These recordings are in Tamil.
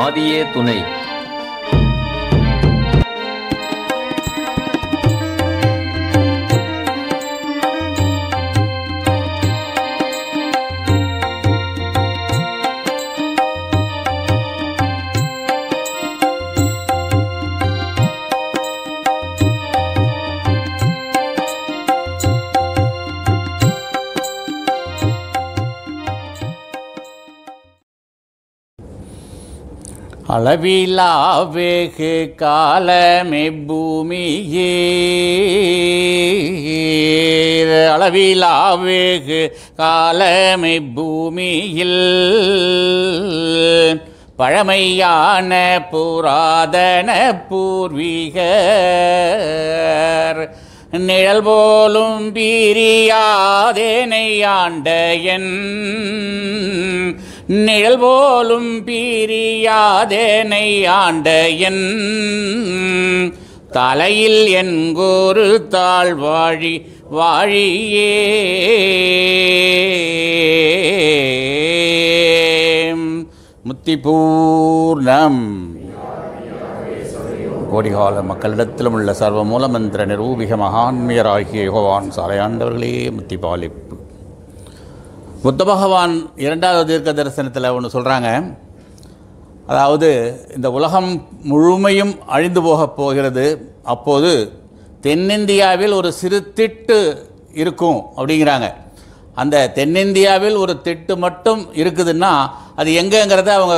ஆதியே துணை. அளவிலா வெகு காலமே பூமியில், அளவிலா வெகு காலமே பூமியில், பழமையான புராதன பூர்வீகர் நிழல் போலும் பிரியாதேனை ஆண்ட என், நிழல் போலும் பிரியாதேனை ஆண்ட என், தலையில் என் குரு தாழ் வாழி வாழியே. முத்திபூர்ணம். கோடிகால மக்களிடத்திலும் உள்ள சர்வ மூலமந்திர நிரூபிக மகான்மியராகிய யோகவான் சாலையாண்டவர்களே முத்தி பாலிப்பு. புத்த பகவான் இரண்டாவது தீர்க்க தரிசனத்தில் ஒன்று சொல்கிறாங்க. அதாவது இந்த உலகம் முழுமையும் அழிந்து போகப் போகிறது, அப்போது தென்னிந்தியாவில் ஒரு சிறு திட்டு இருக்கும் அப்படிங்கிறாங்க. அந்த தென்னிந்தியாவில் ஒரு திட்டு மட்டும் இருக்குதுன்னா அது எங்கேங்கிறத அவங்க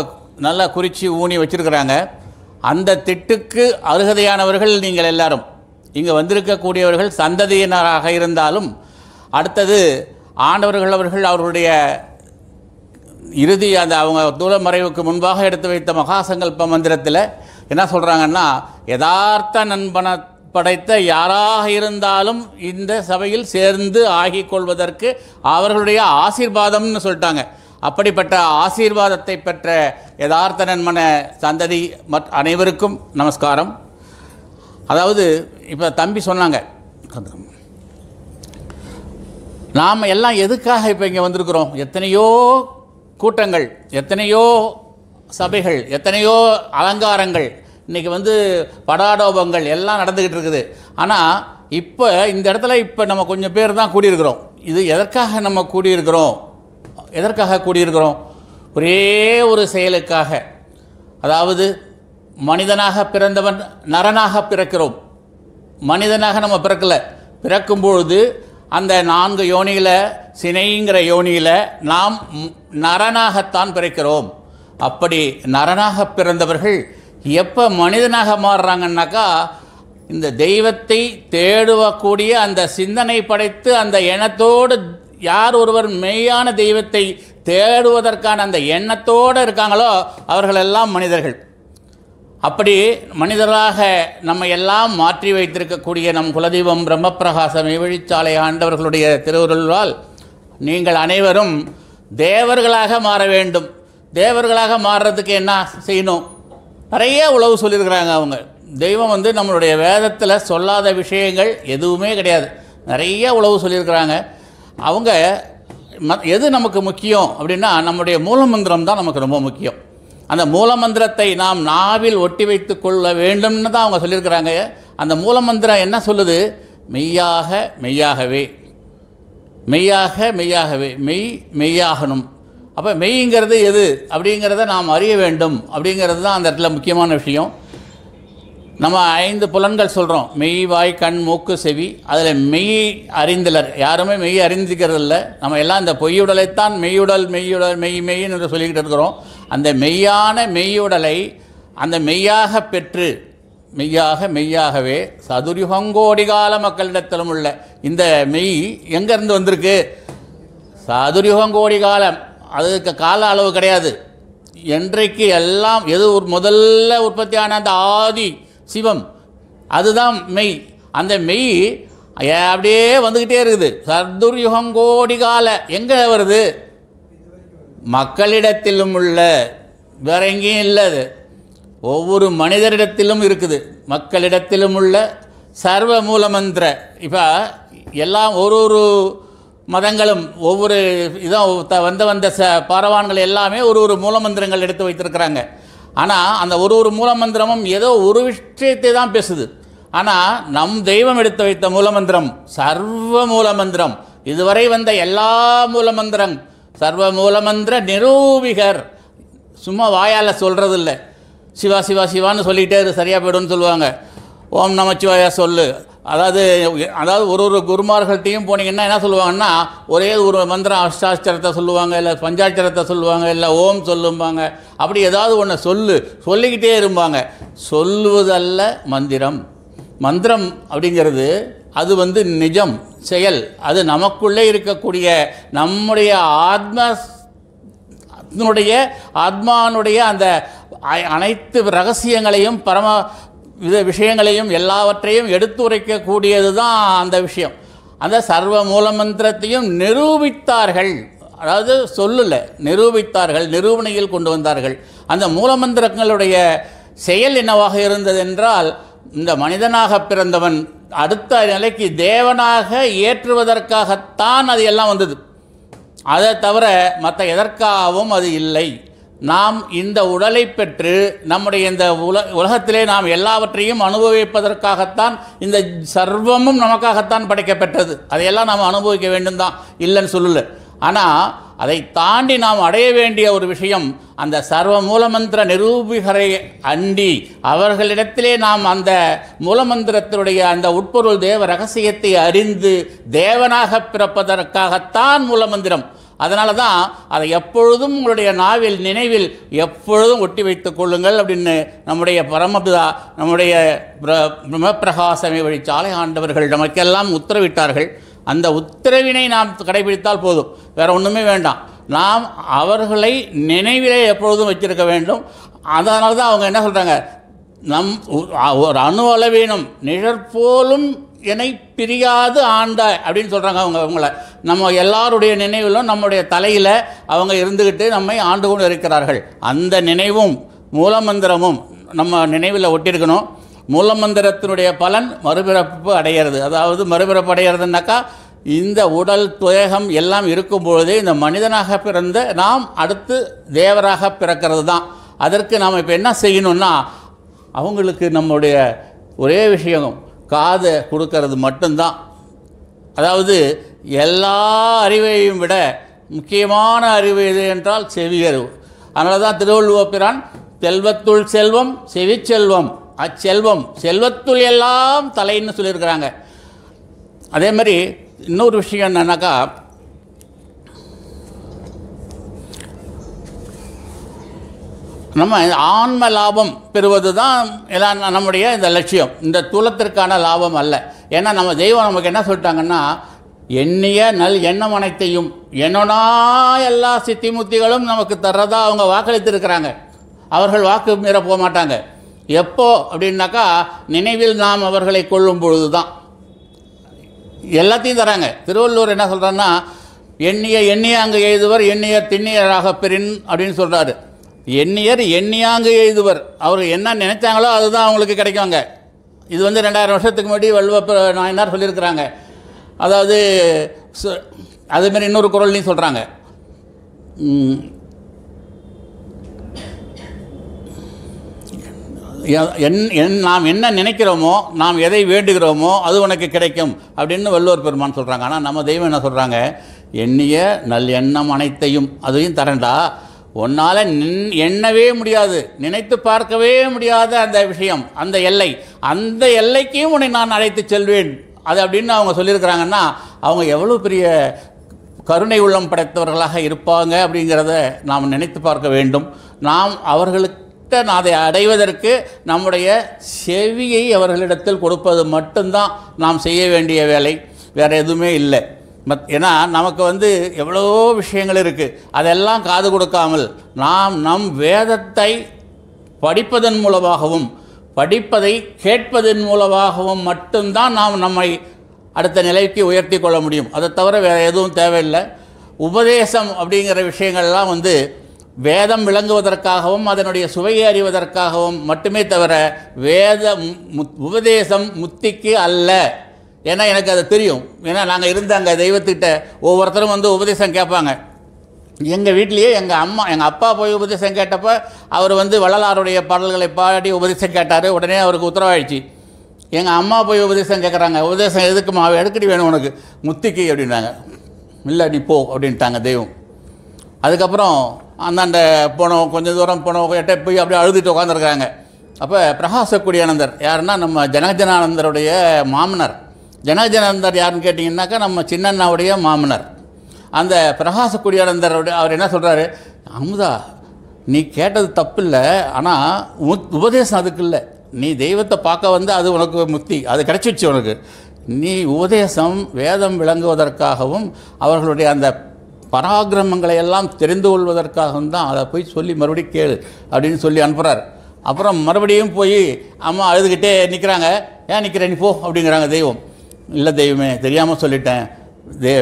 நல்லா குறித்து ஊனி வச்சுருக்கிறாங்க. அந்த திட்டுக்கு அருகதையானவர்கள் நீங்கள் எல்லாரும் இங்கே வந்திருக்கக்கூடியவர்கள் சந்ததியினராக இருந்தாலும், அடுத்தது ஆண்டவர்கள் அவர்கள் அவர்களுடைய இறுதி அந்த அவங்க தூளமறைவுக்கு முன்பாக எடுத்து வைத்த மகாசங்கல்ப மந்திரத்தில் என்ன சொல்கிறாங்கன்னா, யதார்த்த நண்பனை படைத்த யாராக இருந்தாலும் இந்த சபையில் சேர்ந்து ஆகிக் கொள்வதற்கு அவர்களுடைய ஆசீர்வாதம்னு சொல்லிட்டாங்க. அப்படிப்பட்ட ஆசீர்வாதத்தை பெற்ற யதார்த்த நண்பன சந்ததி அனைவருக்கும் நமஸ்காரம். அதாவது இப்போ தம்பி சொன்னாங்க, நாம் எல்லாம் எதுக்காக இப்போ இங்கே வந்திருக்கிறோம்? எத்தனையோ கூட்டங்கள், எத்தனையோ சபைகள், எத்தனையோ அலங்காரங்கள், இன்றைக்கி படாடோபங்கள் எல்லாம் நடந்துக்கிட்டு இருக்குது. ஆனால் இப்போ இந்த இடத்துல இப்போ நம்ம கொஞ்சம் பேர் தான் கூடியிருக்கிறோம். இது எதற்காக நம்ம கூடியிருக்கிறோம்? எதற்காக கூடியிருக்கிறோம்? ஒரே ஒரு செயலுக்காக. அதாவது மனிதனாக பிறந்தவன் நரனாக பிறக்கிறோம். மனிதனாக நம்ம பிறக்கலை. பிறக்கும்பொழுது அந்த 4 யோனியில் சினைங்கிற யோனியில் நாம் நரனாகத்தான் பிறக்கிறோம். அப்படி நரனாக பிறந்தவர்கள் எப்போ மனிதனாக மாறுறாங்கன்னாக்கா, இந்த தெய்வத்தை தேடுவக்கூடிய அந்த சிந்தனை படைத்து அந்த எண்ணத்தோடு யார் ஒருவர் மெய்யான தெய்வத்தை தேடுவதற்கான அந்த எண்ணத்தோடு இருக்காங்களோ அவர்களெல்லாம் மனிதர்கள். அப்படி மனிதராக நம்ம எல்லாம் மாற்றி வைத்திருக்கக்கூடிய நம் குலதெய்வம் பிரம்மப்பிரகாசம் மெய்வழிச்சாலை ஆண்டவர்களுடைய திருவுருளால் நீங்கள் அனைவரும் தேவர்களாக மாற வேண்டும். தேவர்களாக மாறுறதுக்கு என்ன செய்யணும்? நிறைய உளவு சொல்லியிருக்கிறாங்க அவங்க. தெய்வம் நம்மளுடைய வேதத்தில் சொல்லாத விஷயங்கள் எதுவுமே கிடையாது. நிறைய உளவு சொல்லியிருக்கிறாங்க அவங்க. எது நமக்கு முக்கியம் அப்படின்னா, நம்முடைய மூலமந்திரம் தான் நமக்கு ரொம்ப முக்கியம். அந்த மூலமந்திரத்தை நாம் நாவில் ஒட்டி வைத்து கொள்ள வேண்டும்னு தான் அவங்க சொல்லியிருக்கிறாங்க. அந்த மூலமந்திரம் என்ன சொல்லுது? மெய்யாக மெய்யாகவே, மெய்யாக மெய்யாகவே, மெய் மெய்யாகணும். அப்போ மெய்ங்கிறது எது அப்படிங்கிறத நாம் அறிய வேண்டும். அப்படிங்கிறது தான் அந்த இடத்துல முக்கியமான விஷயம். நம்ம 5 புலன்கள் சொல்கிறோம், மெய், வாய், கண், மூக்கு, செவி. அதில் மெய் அறிந்தலர் யாருமே மெய் அறிந்திக்கிறது இல்லை. நம்ம எல்லாம் இந்த பொய்யுடலைத்தான் மெய்யுடல் மெய்யுடல் மெய் மெய்ன்னு என்று சொல்லிக்கிட்டு இருக்கிறோம். அந்த மெய்யான மெய்யுடலை அந்த மெய்யாக பெற்று மெய்யாக மெய்யாகவே சதுர்யுகங்கோடி கால மக்களிடத்திலும் உள்ள இந்த மெய் எங்கேருந்து வந்திருக்கு? சதுர்யுகங்கோடி காலம். அதுக்கு கால அளவு கிடையாது. என்றைக்கு எல்லாம் எது முதல்ல உற்பத்தியான அந்த ஆதி சிவம், அதுதான் மெய். அந்த மெய் அப்படியே வந்துக்கிட்டே இருக்குது. சதுர்யுகங்கோடி கால எங்கே வருது? மக்களிடத்திலும் உள்ள, வேற எங்கேயும் இல்லை. அது ஒவ்வொரு மனிதரிடத்திலும் இருக்குது. மக்களிடத்திலும் உள்ள சர்வ மூலமந்திர. இப்போ எல்லாம் ஒரு மதங்களும் ஒவ்வொரு இதான் வந்த பாரவான்கள் எல்லாமே ஒரு மூலமந்திரங்கள் எடுத்து வைத்திருக்கிறாங்க. ஆனால் அந்த ஒரு மூலமந்திரமும் ஏதோ ஒரு விஷயத்தை தான் பேசுது. ஆனால் நம் தெய்வம் எடுத்து வைத்த மூலமந்திரம் சர்வ மூலமந்திரம். இதுவரை வந்த எல்லா மூலமந்திரம் சர்வ மூலமந்திர நிரூபிகர். சும்மா வாயால் சொல்கிறது இல்லை. சிவா சிவா சிவான்னு சொல்லிகிட்டே அது சரியாக போய்டும்னு சொல்லுவாங்க. ஓம் நமச்சிவாயா சொல்லு. அதாவது ஒரு குருமார்கள்ட்டையும் போனீங்கன்னா என்ன சொல்லுவாங்கன்னா, ஒரே ஒரு மந்திரம் அஷ்டாட்சரத்தை சொல்லுவாங்க, இல்லை பஞ்சாட்சரத்தை சொல்லுவாங்க, இல்லை ஓம் சொல்லும்பாங்க. அப்படி ஏதாவது ஒன்று சொல்லிக்கிட்டே இருப்பாங்க. சொல்லுவதல்ல மந்திரம். மந்திரம் அப்படிங்கிறது அது நிஜம் செயல். அது நமக்குள்ளே இருக்கக்கூடிய நம்முடைய ஆத்மானுடைய அந்த அனைத்து ரகசியங்களையும் விஷயங்களையும் எல்லாவற்றையும் எடுத்துரைக்கக்கூடியது தான் அந்த விஷயம். அந்த சர்வ மூலமந்திரத்தையும் நிரூபித்தார்கள். அதாவது சொல்லலை, நிரூபித்தார்கள், நிரூபணையில் கொண்டு வந்தார்கள். அந்த மூலமந்திரங்களுடைய செயல் என்னவாக இருந்தது என்றால், இந்த மனிதனாக பிறந்தவன் அடுத்த நிலைக்கு தேவனாக ஏற்றுவதற்காகத்தான் அது எல்லாம் வந்தது. அதை தவிர மற்ற எதற்காகவும் அது இல்லை. நாம் இந்த உடலை பெற்று நம்முடைய இந்த உலகத்திலே நாம் எல்லாவற்றையும் அனுபவிப்பதற்காகத்தான் இந்த சர்வமும் நமக்காகத்தான் படைக்கப்பட்டது. அதையெல்லாம் நாம் அனுபவிக்க வேண்டும் தான், இல்லைன்னு சொல்லலை. ஆனால் அதை தாண்டி நாம் அடைய வேண்டிய ஒரு விஷயம், அந்த சர்வ மூலமந்திர நிரூபிகரை அண்டி அவர்களிடத்திலே நாம் அந்த மூலமந்திரத்தினுடைய அந்த உட்பொருள் தேவ ரகசியத்தை அறிந்து தேவனாக பிறப்பதற்காகத்தான் மூலமந்திரம். அதனால தான் அதை எப்பொழுதும் உங்களுடைய நாவில் நினைவில் எப்பொழுதும் ஒட்டி வைத்துக் கொள்ளுங்கள் அப்படின்னு நம்முடைய பரமபிதா நம்முடைய பிரம்மபிரகாசமை வழிச்சாலை ஆண்டவர்கள் நமக்கெல்லாம் உத்தரவிட்டார்கள். அந்த உத்தரவினை நாம் கடைபிடித்தால் போதும், வேறு ஒன்றுமே வேண்டாம். நாம் அவர்களை நினைவிலே எப்பொழுதும் வச்சிருக்க வேண்டும். அதனால தான் அவங்க என்ன சொல்கிறாங்க, ஒரு அணு அளவீனம் நிழற்போலும் என்னை பிரியாது ஆண்டாய் அப்படின்னு சொல்கிறாங்க. அவங்கள நம்ம எல்லாருடைய நினைவிலும் நம்முடைய தலையில் அவங்க இருந்துக்கிட்டு நம்மை ஆண்டு கொண்டு இருக்கிறார்கள். அந்த நினைவும் மூலமந்திரமும் நம்ம நினைவில் ஒட்டியிருக்கணும். மூலமந்திரத்தினுடைய பலன் மறுபிறப்பு அடைகிறது. அதாவது மறுபிறப்பு அடைகிறதுனாக்கா, இந்த உடல் துயகம் எல்லாம் இருக்கும் பொழுதே இந்த மனிதனாக பிறந்த நாம் அடுத்து தேவராக பிறக்கிறது தான். அதற்கு நாம் இப்போ என்ன செய்யணும்னா, அவங்களுக்கு நம்முடைய ஒரே விஷயம் காதை கொடுக்கறது மட்டும்தான். அதாவது எல்லா அறிவையும் விட முக்கியமான அறிவு எது என்றால் செவியறிவு. அதனால தான் திருவள்ளுவர் பிரான் செல்வத்துள் செல்வம் செவிச்செல்வம் அச்செல்வம் செல்வத்துள் எல்லாம் தலைன்னு சொல்லியிருக்கிறாங்க. அதே மாதிரி இன்னொரு விஷயம் என்னன்னாக்கா, நம்ம ஆன்ம லாபம் பெறுவது தான் எல்லாம் நம்முடைய இந்த லட்சியம். இந்த தூலத்திற்கான லாபம் அல்ல. ஏன்னா நம்ம தெய்வம் நமக்கு என்ன சொல்லிட்டாங்கன்னா, எண்ணிய நல் எண்ணம் அனைத்தையும் எண்ணனா எல்லா சித்திமுத்திகளும் நமக்கு தர்றதா அவங்க வாக்களித்திருக்கிறாங்க. அவர்கள் வாக்கு மீற போக மாட்டாங்க. எப்போ அப்படின்னாக்கா, நினைவில் நாம் அவர்களை கொள்ளும் பொழுது தான் எல்லாத்தையும் தராங்க. திருவள்ளுவர் என்ன சொல்கிறாருன்னா, எண்ணிய அங்கு எய்துவர் எண்ணியர் திண்ணியராக பெறின் அப்படின்னு சொல்கிறாரு. எண்ணியர் எண்ணியாங்கு எய்துவர். அவர் என்ன நினைச்சாங்களோ அதுதான் அவங்களுக்கு கிடைக்குவாங்க. இது 2000 வருஷத்துக்கு முன்னாடி வள்ளுவ நாயனார் சொல்லியிருக்கிறாங்க. அதாவது அதேமாதிரி இன்னொரு குறள்லையும் சொல்கிறாங்க, நாம் என்ன நினைக்கிறோமோ, நாம் எதை வேண்டுகிறோமோ அது உனக்கு கிடைக்கும் அப்படின்னு வள்ளுவர் பெருமான் சொல்கிறாங்க. ஆனால் நம்ம தெய்வம் என்ன சொல்கிறாங்க, எண்ணிய நல் எண்ணம் அனைத்தையும் அதையும் தரண்டா. உன்னால் எண்ணவே முடியாது, நினைத்து பார்க்கவே முடியாத அந்த விஷயம், அந்த எல்லை, அந்த எல்லைக்கையும் உன்னை நான் அழைத்து செல்வேன் அது அப்படின்னு அவங்க சொல்லியிருக்கிறாங்கன்னா, அவங்க எவ்வளோ பெரிய கருணை உள்ளம் படைத்தவர்களாக இருப்பாங்க அப்படிங்கிறத நாம் நினைத்து பார்க்க வேண்டும். நாம் அவர்களுக்கு அதை அடைவதற்கு நம்முடைய செவியை அவர்களிடத்தில் கொடுப்பது மட்டும்தான் நாம் செய்ய வேண்டிய வேலை, வேறு எதுவுமே இல்லை. ஏன்னா நமக்கு எவ்வளோ விஷயங்கள் இருக்குது, அதெல்லாம் காது கொடுக்காமல் நாம் நம் வேதத்தை படிப்பதன் மூலமாகவும் படிப்பதை கேட்பதன் மூலமாகவும் மட்டும்தான் நாம் நம்மை அடுத்த நிலைக்கு உயர்த்தி கொள்ள முடியும். அதை தவிர வேறு எதுவும் தேவையில்லை. உபதேசம் அப்படிங்கிற விஷயங்கள்லாம் வேதம் விளங்குவதற்காகவும் அதனுடைய சுவையை அறிவதற்காகவும் மட்டுமே தவிர உபதேசம் முத்திக்கு அல்ல. ஏன்னா எனக்கு அது தெரியும். ஏன்னா நாங்கள் இருந்த அங்கே தெய்வத்திட்ட ஒவ்வொருத்தரும் வந்து உபதேசம் கேட்பாங்க. எங்கள் வீட்லேயே எங்கள் அப்பா போய் உபதேசம் கேட்டப்போ அவர் வந்து வள்ளலாருடைய பாடல்களை பாடி உபதேசம் கேட்டார். உடனே அவருக்கு உத்தரவாயிடுச்சு. எங்கள் அம்மா போய் உபதேசம் கேட்குறாங்க. உபதேசம் எதுக்குமா, எடுக்கடி வேணும் உனக்கு, முத்திக்கு அப்படின்னாங்க. இல்லை நீ போ அப்படின்ட்டாங்க தெய்வம். அதுக்கப்புறம் அந்தாண்ட போனோம், கொஞ்சம் தூரம் போனோம், எட்ட போய் அப்படியே அழுதுட்டு உட்காந்துருக்காங்க. அப்போ பிரகாசக்குடியானந்தர் யாருன்னா நம்ம ஜனகஜனானந்தருடைய மாமனார். ஜனகஜனானந்தர் யாருன்னு கேட்டிங்கன்னாக்கா நம்ம சின்னண்ணாவுடைய மாமனார். அந்த பிரகாசக்குடியானந்தருடைய அவர் என்ன சொல்கிறாரு, அமுதா நீ கேட்டது தப்பு இல்லை, ஆனால் உபதேசம் அதுக்கு இல்லை. நீ தெய்வத்தை பார்க்க வந்து அது உனக்கு முக்தி, அது கிடச்சிடுச்சு உனக்கு. நீ உபதேசம் வேதம் விளங்குவதற்காகவும் அவர்களுடைய அந்த பராக்கிரமங்களை எல்லாம் தெரிந்து கொள்வதற்காகவும் தான் அதை போய் சொல்லி மறுபடியும் கேளு அப்படின்னு சொல்லி அனுப்புகிறார். அப்புறம் மறுபடியும் போய் அம்மா அழுதுகிட்டே நிற்கிறாங்க. ஏன் நிற்கிற, நீ போ அப்படிங்கிறாங்க தெய்வம். இல்லை தெய்வமே, தெரியாமல் சொல்லிட்டேன்,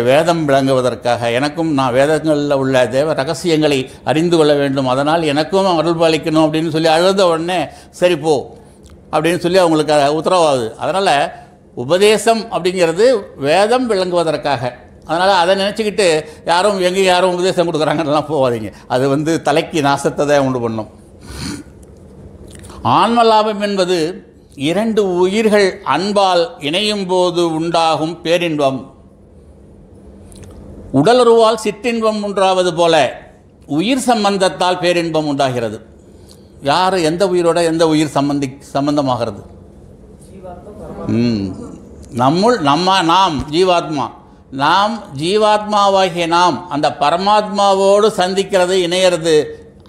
வேதம் விளங்குவதற்காக, எனக்கும் நான் வேதங்களில் உள்ள தேவ ரகசியங்களை அறிந்து கொள்ள வேண்டும், அதனால் எனக்கும் அருள் பாலிக்கணும் அப்படின்னு சொல்லி அழுத உடனே சரி போ அப்படின்னு சொல்லி அவங்களுக்கு உத்தரவாகுது. அதனால் உபதேசம் அப்படிங்கிறது வேதம் விளங்குவதற்காக. அதனால் அதை நினச்சிக்கிட்டு யாரும் உபதேசம் கொடுக்குறாங்கன்னெலாம் போகாதீங்க. அது வந்து தலைக்கு நாசத்தை தான் உண்டு பண்ணும். ஆன்ம லாபம் என்பது 2 உயிர்கள் அன்பால் இணையும் போது உண்டாகும் பேரின்பம். உடலுறவால் சிற்றின்பம் உண்டாவது போல உயிர் சம்பந்தத்தால் பேரின்பம் உண்டாகிறது. யார் எந்த உயிரோட எந்த உயிர் சம்பந்தமாகிறது? நாம் ஜீவாத்மா. நாம் ஜீவாத்மாவாகிய நாம் அந்த பரமாத்மாவோடு சந்திக்கிறது, இணையிறது.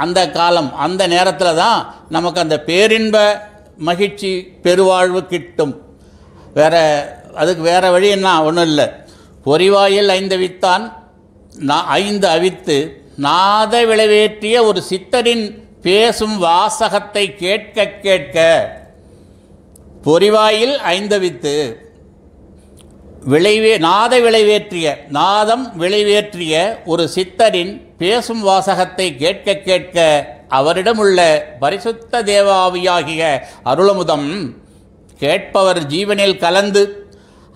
அந்த காலம், அந்த நேரத்தில் தான் நமக்கு அந்த பேரின்ப மகிழ்ச்சி பெருவாழ்வு கிட்டும். அதுக்கு வேறு வழி என்ன ஒன்றும் இல்லை. பொறிவாயில் 5 அவித்தான் 5 அவித்து நாத விளைவேற்றிய ஒரு சித்தரின் பேசும் வாசகத்தை கேட்க கேட்க. பொறிவாயில் 5 அவித்து நாத விளைவேற்றிய, நாதம் விளைவேற்றிய ஒரு சித்தரின் பேசும் வாசகத்தை கேட்க கேட்க அவரிடமுள்ள பரிசுத்த தேவாவியாகிய அருளமுதம் கேட்பவர் ஜீவனில் கலந்து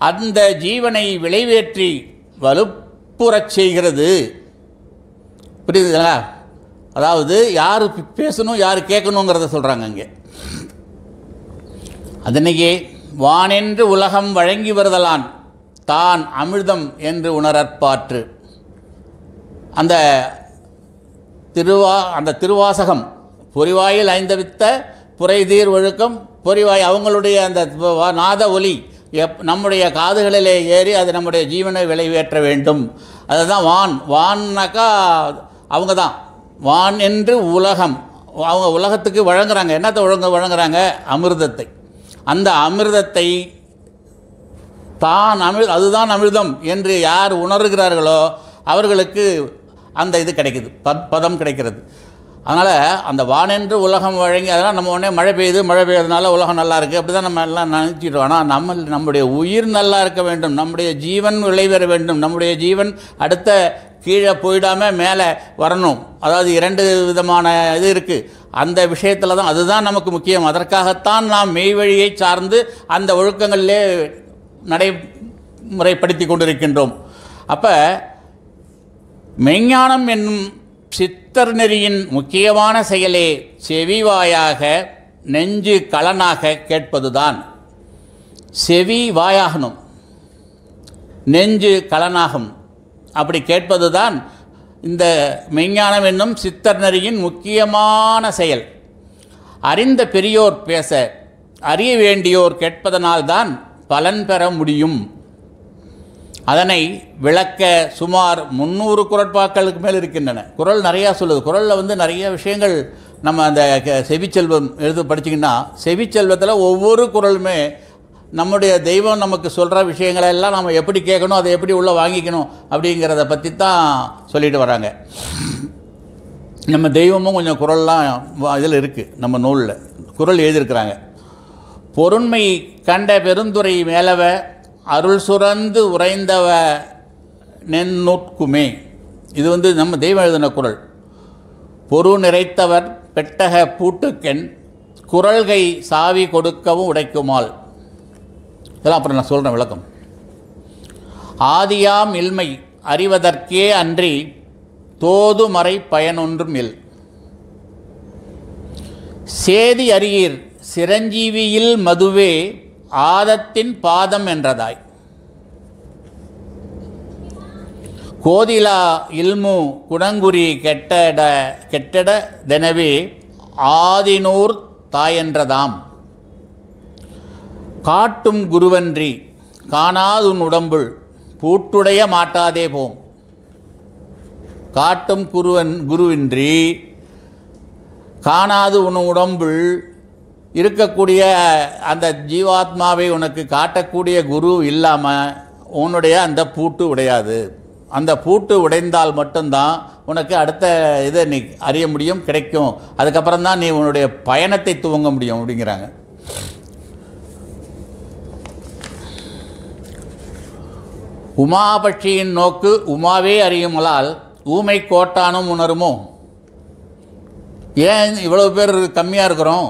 அந்த ஜீவனை விளைவேற்றி வலுப்புறச் செய்கிறது. புரியுதுங்களா? அதாவது யார் பேசணும் யார் கேட்கணுங்கிறத சொல்கிறாங்க அங்கே. அதனையே வானென்று உலகம் வழங்கி வருதலான் தான் அமிர்தம் என்று உணரற்பாற்று. அந்த திருவாசகம் பொறிவாயில் 5 அவித்த புரைதீர் ஒழுக்கம் பொறிவாய் அவங்களுடைய அந்த நாத ஒலி நம்முடைய காதுகளிலே ஏறி அது நம்முடைய ஜீவனை விளைவேற்ற வேண்டும். அதுதான் வான்னாக்கா அவங்க தான் வான் என்று உலகம். அவங்க உலகத்துக்கு வழங்குறாங்க. என்னத்தை வழங்குறாங்க? அமிர்தத்தை. அந்த அமிர்தத்தை அதுதான் அமிர்தம் என்று யார் உணர்கிறார்களோ அவர்களுக்கு அந்த இது கிடைக்குது, பதம் கிடைக்கிறது. அதனால் அந்த வானென்று உலகம் வழங்கி, அதனால் நம்ம உடனே மழை பெய்யுறதுனால உலகம் நல்லா இருக்குது அப்படி தான் நம்ம எல்லாம் நினச்சிட்டோம். ஆனால் நம்முடைய உயிர் நல்லா இருக்க வேண்டும், நம்முடைய ஜீவன் விளைவேற வேண்டும், நம்முடைய ஜீவன் அடுத்த கீழே போயிடாமல் மேலே வரணும். அதாவது 2 விதமான இது இருக்குது. அந்த விஷயத்தில் தான் அதுதான் நமக்கு முக்கியம். அதற்காகத்தான் நாம் மெய் வழியை சார்ந்து அந்த ஒழுக்கங்களிலே நடைமுறைப்படுத்தி கொண்டிருக்கின்றோம். அப்போ மெய்ஞானம் என்னும் சித்தர் நெறியின் முக்கியமான செயலே செவிவாயாக நெஞ்சு களனாக கேட்பதுதான். செவி வாயாகணும், நெஞ்சு களனாகும். அப்படி கேட்பதுதான் இந்த மெய்ஞானம் என்னும் சித்தர் நெறியின் முக்கியமான செயல். அறிந்த பெரியோர் பேச அறிய வேண்டியோர் கேட்பதனால்தான் பலன் பெற முடியும். அதனை விளக்க சுமார் 300 குறட்பாக்களுக்கு மேல் இருக்கின்றன. குறள் நிறையா சொல்லுது. குறளில் வந்து நிறைய விஷயங்கள் நம்ம அந்த செவிச்செல்வம் படிச்சிங்கன்னா செவிச்செல்வத்தில் ஒவ்வொரு குறளுமே நம்முடைய தெய்வம் நமக்கு சொல்கிற விஷயங்களை எல்லாம் நம்ம எப்படி கேட்கணும், அதை எப்படி உள்ளே வாங்கிக்கணும் அப்படிங்கிறத பற்றி தான் சொல்லிட்டு வராங்க. நம்ம தெய்வமும் கொஞ்சம் குறள்லாம் இதில் இருக்குது. நம்ம நூலில் குறள் எழுதியிருக்கிறாங்க. பொருண்மை கண்ட பெருந்துரை மேலவ அருள் சுரந்து உறைந்தவ நெந்நூற்குமே. இது வந்து நம்ம தெய்வம் எழுதின குறள். பொரு நிறைத்தவர் பெட்டக பூட்டுக்கென் குறள்கை சாவி கொடுக்கவும் உடைக்குமால். இதெல்லாம் அப்புறம் நான் சொல்கிறேன் விளக்கம். ஆதியாம் இல்மை அறிவதற்கே அன்றி தோதுமறை பயனொன்றும் இல். சேதி அறியீர் சிரஞ்சீவியில் மதுவே ஆதத்தின் பாதம் என்றதாய். கோதிலா இல்மு குணங்குறி கெட்டட தெனவே ஆதினூர் தாயென்றதாம். காட்டும் குருவன்றி காணாதுன் உடம்புள் பூட்டுடைய மாட்டாதே போம். காட்டும் குருவின்றி காணாது உன் உடம்புள் இருக்கக்கூடிய அந்த ஜீவாத்மாவை உனக்கு காட்டக்கூடிய குரு இல்லாமல் உன்னுடைய அந்த பூட்டு உடையாது. அந்த பூட்டு உடைந்தால் மட்டும்தான் உனக்கு அடுத்த இதை நீ அறிய முடியும், கிடைக்கும். அதுக்கப்புறம் தான் நீ உன்னுடைய பயணத்தை துவங்க முடியும் அப்படிங்கிறாங்க. உமாபட்சியின் நோக்கு உமாவே அறியுமலால் ஊமை கோட்டானும் உணருமோ. ஏன் இவ்வளவு பேர் கம்மியாக இருக்கிறோம்?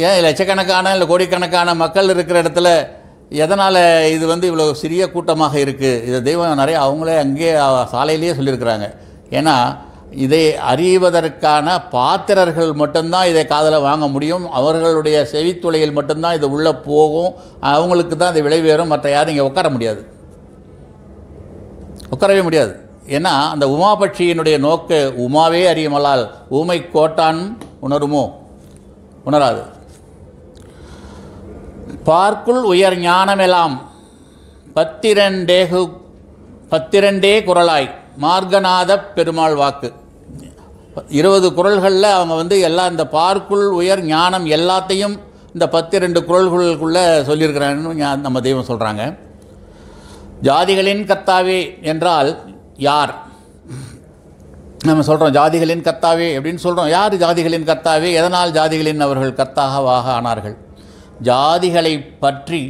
ஏன் லட்சக்கணக்கான இல்லை கோடிக்கணக்கான மக்கள் இருக்கிற இடத்துல எதனால் இது இவ்வளோ சிறிய கூட்டமாக இருக்குது? இதை தெய்வம் நிறைய அவங்களே அங்கேயே சாலையிலேயே சொல்லியிருக்கிறாங்க. ஏன்னா இதை அறிவதற்கான பாத்திரர்கள் மட்டும்தான் இதை காதில் வாங்க முடியும். அவர்களுடைய செவித்துளையில் மட்டும்தான் இது உள்ளே போகும். அவங்களுக்கு தான் இது விளைவேறும். மற்ற யாரும் இங்கே உட்கார முடியாது, உட்காரவே முடியாது. ஏன்னா அந்த உமாபட்சியினுடைய நோக்கு உமாவே அறியுமலால் ஊமை கோட்டான் உணருமோ, உணராது. பார்க்குள் உயர் ஞானமெல்லாம் பத்திரண்டே குரலாய் மார்கநாத பெருமாள் வாக்கு. 20 குரல்களில் அவங்க எல்லாம் இந்த பார்க்குள் உயர் ஞானம் எல்லாத்தையும் இந்த 12 குரல்களுக்குள்ளே சொல்லியிருக்கிறாங்கன்னு நம்ம தெய்வம் சொல்கிறாங்க. ஜாதிகளின் கர்த்தாவே என்றால் யார்? நம்ம சொல்கிறோம் ஜாதிகளின் கர்த்தாவே அப்படின்னு சொல்கிறோம். யார் ஜாதிகளின் கர்த்தாவே? எதனால் ஜாதிகளின் அவர்கள் கர்த்தாவாக ஆனார்கள்? ஜாதிகளை பற்றி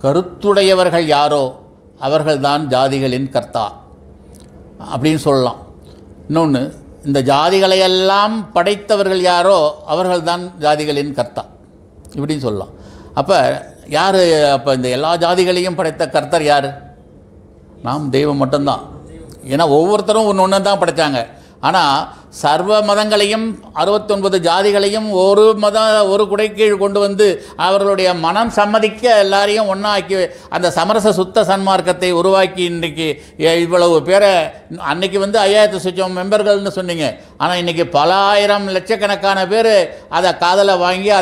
கருத்துடையவர்கள் யாரோ அவர்கள்தான் ஜாதிகளின் கர்த்தா அப்படின்னு சொல்லலாம். இன்னொன்று, இந்த ஜாதிகளையெல்லாம் படைத்தவர்கள் யாரோ அவர்கள்தான் ஜாதிகளின் கர்த்தா இப்படின்னு சொல்லலாம். அப்போ யார்? அப்போ இந்த எல்லா ஜாதிகளையும் படைத்த கர்த்தர் யார்? நாம் தெய்வம் மட்டும்தான். ஏன்னா ஒவ்வொருத்தரும் ஒன்று தான் படைத்தாங்க. ஆனால் சர்வ மதங்களையும் 69 ஜாதிகளையும் ஒரு குடைக்கீழ் கொண்டு அவர்களுடைய மனம் சம்மதிக்க எல்லாரையும் ஒன்றாக்கி அந்த சமரச சுத்த சன்மார்க்கத்தை உருவாக்கி இன்றைக்கி இவ்வளவு பேரை அன்றைக்கி 5000 சுச்சம் மெம்பர்கள்னு சொன்னீங்க. ஆனால் இன்றைக்கி பல ஆயிரம் லட்சக்கணக்கான பேர் அதை காதில் வாங்கி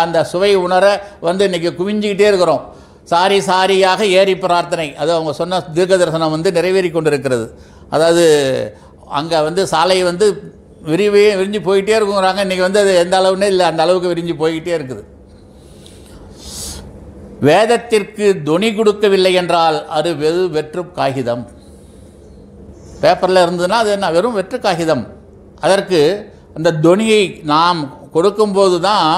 அந்த சுவை உணர இன்றைக்கி குவிஞ்சிக்கிட்டே இருக்கிறோம். சாரியாக ஏறி பிரார்த்தனை, அது அவங்க சொன்ன தீர்க்க தரிசனம் நிறைவேறி கொண்டிருக்கிறது. அதாவது அங்கே சாலை விரிஞ்சு போய்கிட்டே இருக்குங்கிறாங்க. இன்றைக்கி அது எந்த அளவுன்னே இல்லை, அந்த அளவுக்கு விரிஞ்சு போய்கிட்டே இருக்குது. வேதத்திற்கு தொனி கொடுக்கவில்லை என்றால் அது வெற்று காகிதம். பேப்பரில் இருந்ததுன்னா அது என்ன? வெறும் வெற்று காகிதம். அதற்கு அந்த தொனியை நாம் கொடுக்கும்போது தான்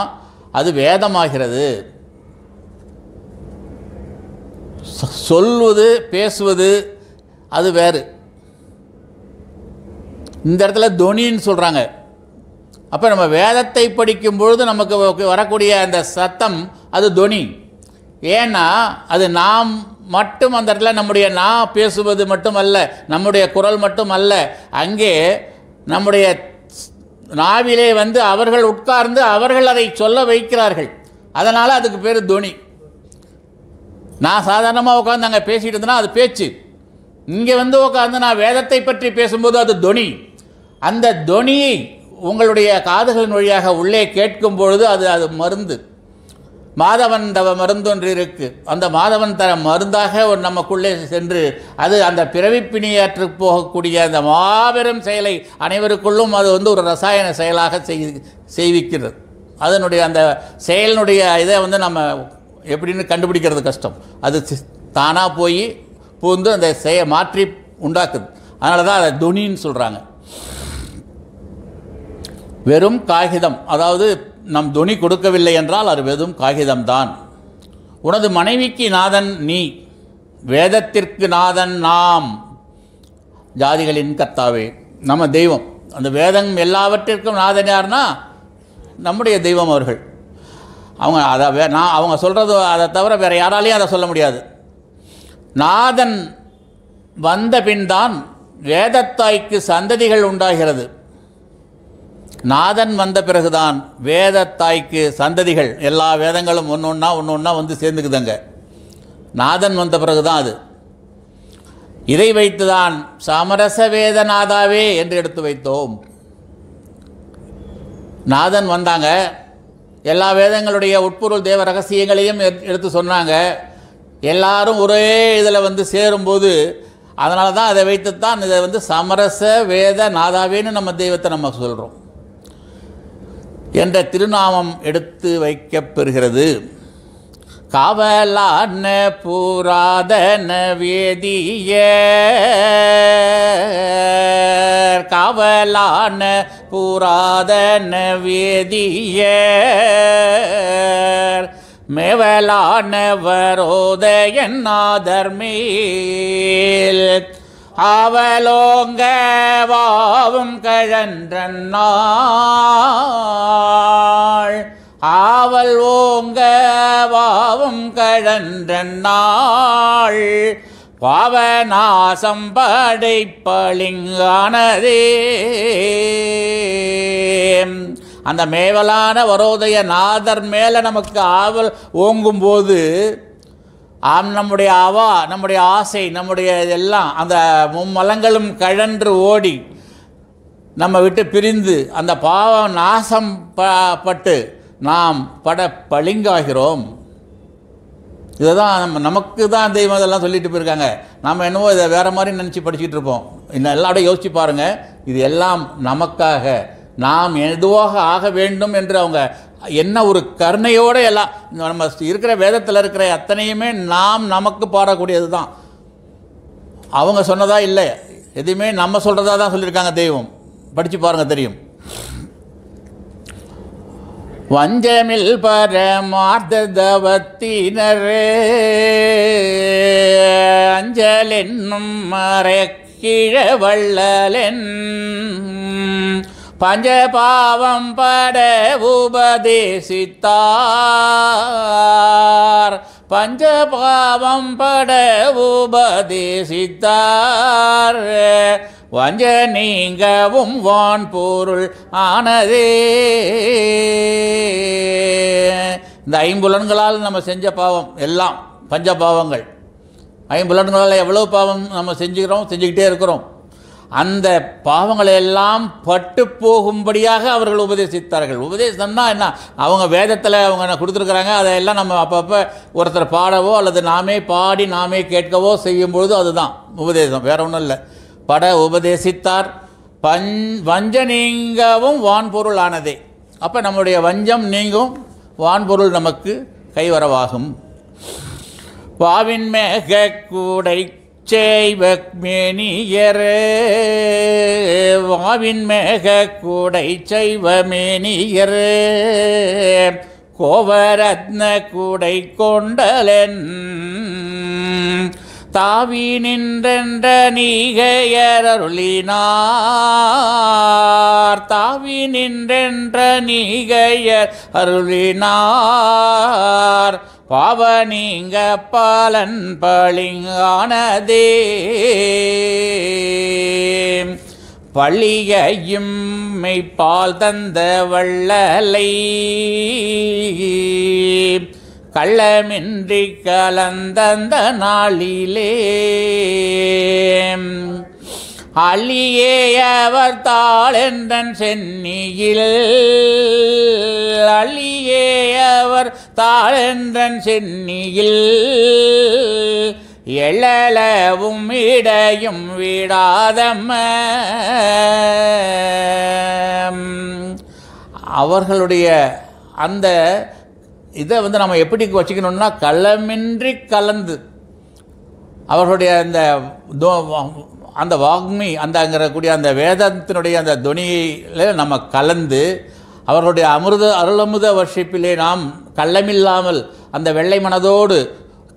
அது வேதமாகிறது. சொல்வது பேசுவது அது வேறு. இந்த இடத்துல தொனின்னு சொல்கிறாங்க. அப்போ நம்ம வேதத்தை படிக்கும் பொழுது நமக்கு வரக்கூடிய அந்த சத்தம் அது தொனி. ஏன்னா அது நாம் மட்டும் அந்த இடத்துல நம்முடைய நான் பேசுவது மட்டுமல்ல, நம்முடைய குரல் மட்டும் அல்ல, அங்கே நம்முடைய நாவிலே அவர்கள் உட்கார்ந்து அவர்கள் அதை சொல்ல வைக்கிறார்கள். அதனால் அதுக்கு பேர் தொனி. நான் சாதாரணமாக உட்காந்து அங்கே பேசிகிட்டு இருந்தேன்னா அது பேச்சு. இங்கே உட்காந்து நான் வேதத்தை பற்றி பேசும்போது அது தொனி. அந்த தொனியை உங்களுடைய காதுகளின் வழியாக உள்ளே கேட்கும் பொழுது அது மருந்து. மாதவன் தவ மருந்தொன்று இருக்குது. அந்த மாதவன் தர மருந்தாக நமக்குள்ளே சென்று அது அந்த பிறவிப்பிணியாற்று போகக்கூடிய அந்த மாபெரும் செயலை அனைவருக்குள்ளும் அது ஒரு ரசாயன செயலாக செய்விக்கிறது. அதனுடைய அந்த செயலினுடைய இதை நம்ம எப்படின்னு கண்டுபிடிக்கிறது கஷ்டம். அது தானாக போய் பூந்து அந்த மாற்றி உண்டாக்குது. அதனால தான் அதை துணின்னு சொல்கிறாங்க. வெறும் காகிதம், அதாவது நம் துணி கொடுக்கவில்லை என்றால் அது வெறும் காகிதம்தான். உனது மனைவிக்கு நாதன் நீ, வேதத்திற்கு நாதன் நாம், ஜாதிகளின் கர்த்தாவே. நம்ம தெய்வம். அந்த வேதம் எல்லாவற்றிற்கும் நாதன் யார்னா நம்முடைய தெய்வம் அவர்கள். அவங்க சொல்கிறது அதை தவிர வேறு யாராலையும் அதை சொல்ல முடியாது. நாதன் வந்த பின்தான் வேதத்தாய்க்கு சந்ததிகள் உண்டாகிறது. நாதன் வந்த பிறகுதான் வேதத்தாய்க்கு சந்ததிகள், எல்லா வேதங்களும் ஒன்று ஒன்றா வந்து சேர்ந்துக்குதுங்க. நாதன் வந்த பிறகுதான் அது. இதை வைத்துதான் சமரச வேதநாதாவே என்று எடுத்து வைத்தோம். நாதன் வந்தாங்க, எல்லா வேதங்களுடைய உட்பொருள் தேவ ரகசியங்களையும் எடுத்து சொன்னாங்க. எல்லாரும் ஒரே இதில் வந்து சேரும்போது, அதனால தான் அதை வைத்துத்தான் இதை வந்து சமரச வேத நாதாவேன்னு நம்ம தெய்வத்தை நம்ம சொல்கிறோம் என்ற திருநாமம் எடுத்து வைக்கப்பெறுகிறது. காவலான புராதன வேதியர், காவலான புராதன வேதியர், மேவலானவரோதயன் நாதர் மேல் அவலோங்க வாவும் கழன்றன் நாள், ஆவல் ஓங்க வாவும் கழன்றன் நாள், பாவநாசம் படைப்பளிங்கானதே. அந்த மேவலான வரோதய நாதர் மேலே நமக்கு ஆவல் ஓங்கும்போது, நம்முடைய நம்முடைய ஆசை, நம்முடைய எல்லாம் அந்த மும்மலங்களும் கழன்று ஓடி நம்ம விட்டு பிரிந்து அந்த பாவம் நாசம் பட்டு நாம் பளிங்காகிறோம். இதை தான் நமக்கு தான் தெய்வம் இதெல்லாம் சொல்லிட்டு போயிருக்காங்க. நாம் என்னவோ இதை வேறு மாதிரி நினச்சி படிச்சுட்டு இருப்போம். இன்னும் எல்லாரோட யோசிச்சு பாருங்கள், இது எல்லாம் நமக்காக, நாம் எதுவாக ஆக வேண்டும் என்று அவங்க என்ன ஒரு கருணையோடு எல்லாம் நம்ம இருக்கிற வேதத்தில் இருக்கிற அத்தனையுமே நமக்கு பாடக்கூடியது தான். அவங்க சொன்னதா இல்லை, எதுவுமே நம்ம சொல்கிறதா தான் சொல்லியிருக்காங்க தெய்வம். படித்து பாருங்கள், தெரியும். வஞ்சமில் பரமார்த்தவத்தினரே அஞ்சல் என்னும் மறைக்கிழவள்ளலென் பஞ்சபாவம் பட உபதேசித்தார், பஞ்சபாவம் பட உபதேசித்தார், வஞ்ச நீங்கவும் வான் பொருள் ஆனதே. இந்த ஐம்புலன்களால் நம்ம செஞ்ச பாவம் எல்லாம் பஞ்சபாவங்கள். ஐம்புலன்களால் எவ்வளோ பாவம் நம்ம செஞ்சுக்கிட்டே இருக்கிறோம். அந்த பாவங்களை எல்லாம் பட்டு போகும்படியாக அவர்கள் உபதேசித்தார்கள். உபதேசம்னா என்ன? அவங்க வேதத்தில் அவங்க கொடுத்துருக்குறாங்க, அதையெல்லாம் நம்ம அப்பப்போ ஒருத்தர் பாடவோ அல்லது நாமே பாடி நாமே கேட்கவோ செய்யும்பொழுது அதுதான் உபதேசம், வேற ஒன்றும் இல்லை. பட உபதேசித்தார், வஞ்ச நீங்கவும் வான்பொருள் ஆனதே. அப்போ நம்முடைய வஞ்சம் நீங்கும், வான்பொருள் நமக்கு கைவரவாகும். வாவின் மேக கூடை செய்வமேனியரே, வாவின் மேக கூடை செய்வமேனியரே, கோவரத்ன கூடை கொண்டலன் தாவி நின்றென்ற நீகையருளினார், தாவி நின்றென்ற நீகையர் அருளினார், பாவ நீங்க பாலன் பளிங்கானதே. பள்ளியையும் மெய்ப்பால் தந்த வள்ளலை கள்ளமின்றி கலந்தந்த நாளிலே அள்ளியே அவர் தாளென்றன் சென்னியில், அள்ளியே அவர் தாளென்றன் சென்னியில் எழலவும் இடையும் விடாதம்ம. அவர்களுடைய அந்த இதை வந்து நம்ம எப்படி வச்சுக்கணும்னா, களமின்றி கலந்து அவர்களுடைய அந்த வாக்மி அந்தங்கிறக்கூடிய அந்த வேதத்தினுடைய அந்த துணியில் நம்ம கலந்து அவர்களுடைய அருளமுத வர்ஷிப்பிலே நாம் கள்ளமில்லாமல் அந்த வெள்ளை மனதோடு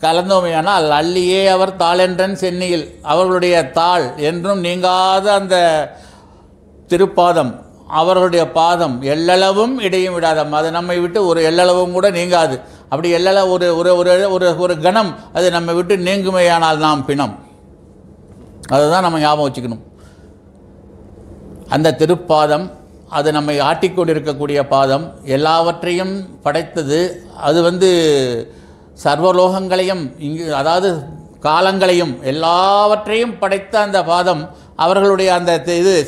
கலந்தோமையானால் அள்ளியே அவர் தாளென்றன் சென்னியில், அவர்களுடைய தாள் என்றும் நீங்காத அந்த திருப்பாதம், அவர்களுடைய பாதம் எல்லளவும் இடையும் விடாதம். அது நம்மை விட்டு ஒரு எல்லளவும் கூட நீங்காது. அப்படி ஒரு ஒரு ஒரு ஒரு கணம் அது நம்மை விட்டு நீங்குமையானால் நாம் பிணம். அதுதான் நம்ம ஞாபகம் வச்சுக்கணும். அந்த திருப்பாதம், அது நம்மை ஆட்டிக்கொண்டிருக்கக்கூடிய பாதம், எல்லாவற்றையும் படைத்தது. அது சர்வலோகங்களையும் இங்கு, அதாவது காலங்களையும் எல்லாவற்றையும் படைத்த அந்த பாதம், அவர்களுடைய அந்த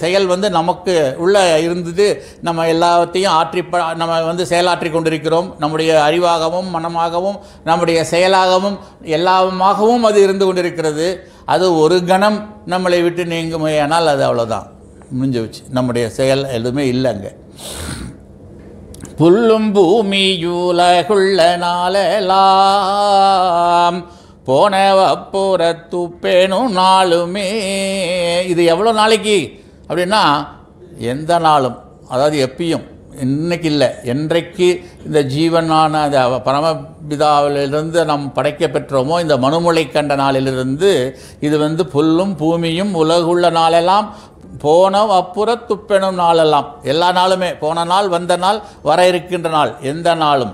செயல் நமக்கு உள்ள இருந்தது. நம்ம எல்லாத்தையும் நம்ம செயலாற்றி கொண்டிருக்கிறோம். நம்முடைய அறிவாகவும் மனமாகவும் நம்முடைய செயலாகவும் எல்லாமாகவும் அது இருந்து கொண்டிருக்கிறது. அது ஒரு கணம் நம்மளை விட்டு நீங்குமையானால் அது அவ்வளோதான், முடிஞ்சு வச்சு. நம்முடைய செயல் எதுவுமே இல்லைங்க. புல்லும் பூமியுலகுள்ள நாளெல்லாம் போனவப்புறத்து பேணும் நாளுமே. இது எவ்வளோ நாளைக்கு அப்படின்னா, எந்த நாளும், அதாவது எப்பயும், இன்னைக்கு இல்லை, என்றைக்கு இந்த ஜீவனான அந்த பரமபிதாவிலிருந்து நாம் படைக்க பெற்றோமோ, இந்த மனுமுளை கண்ட நாளிலிருந்து இது புல்லும் பூமியும் உலகுள்ள நாளெல்லாம் போன அப்புறத்துப்பெனும் நாளெல்லாம், எல்லா நாளுமே, போன நாள், வந்த நாள், வர இருக்கின்ற நாள், எந்த நாளும்,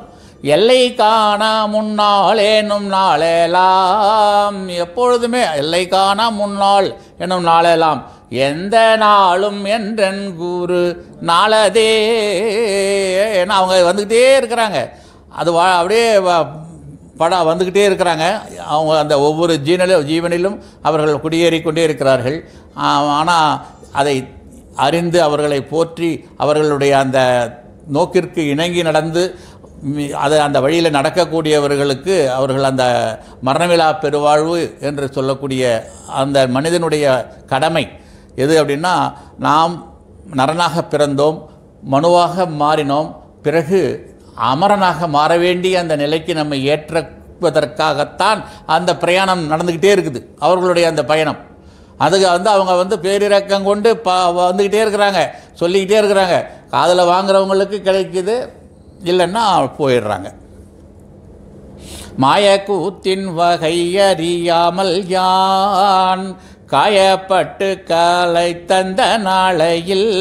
எல்லை காண முன்னாள் என்னும் நாளெல்லாம், எப்பொழுதுமே எல்லை காண முன்னாள் என்னும் நாளெல்லாம், எந்த நாளும் என்றன் குரு நாளதே. ஏன்னா அவங்க வந்துக்கிட்டே இருக்கிறாங்க, அது அப்படியே வந்துக்கிட்டே இருக்கிறாங்க. அவங்க அந்த ஒவ்வொரு ஜீவனிலும் அவர்கள் குடியேறிக்கொண்டே இருக்கிறார்கள். ஆனால் அதை அறிந்து அவர்களை போற்றி அவர்களுடைய அந்த நோக்கிற்கு இணங்கி நடந்து அந்த வழியில் நடக்கக்கூடியவர்களுக்கு அவர்கள் அந்த மரணமிலா பெருவாழ்வு என்று சொல்லக்கூடிய அந்த மனிதனுடைய கடமை எது அப்படின்னா, நாம் நரனாக பிறந்தோம், மனுவாக மாறினோம், பிறகு அமரனாக மாற வேண்டிய அந்த நிலைக்கு நம்ம ஏற்றுவதற்காகத்தான் அந்த பிரயாணம் நடந்துக்கிட்டே இருக்குது. அவர்களுடைய அந்த பயணம் அதுக்கு அவங்க பேரிரக்கம் கொண்டு வந்துக்கிட்டே இருக்கிறாங்க, சொல்லிக்கிட்டே இருக்கிறாங்க. காதில் வாங்குறவங்களுக்கு கிடைக்குது, இல்லைன்னா போயிடுறாங்க. மாயக்கூத்தின் வகை அறியாமல் யான் காயப்பட்டு காலை தந்த நாளையில்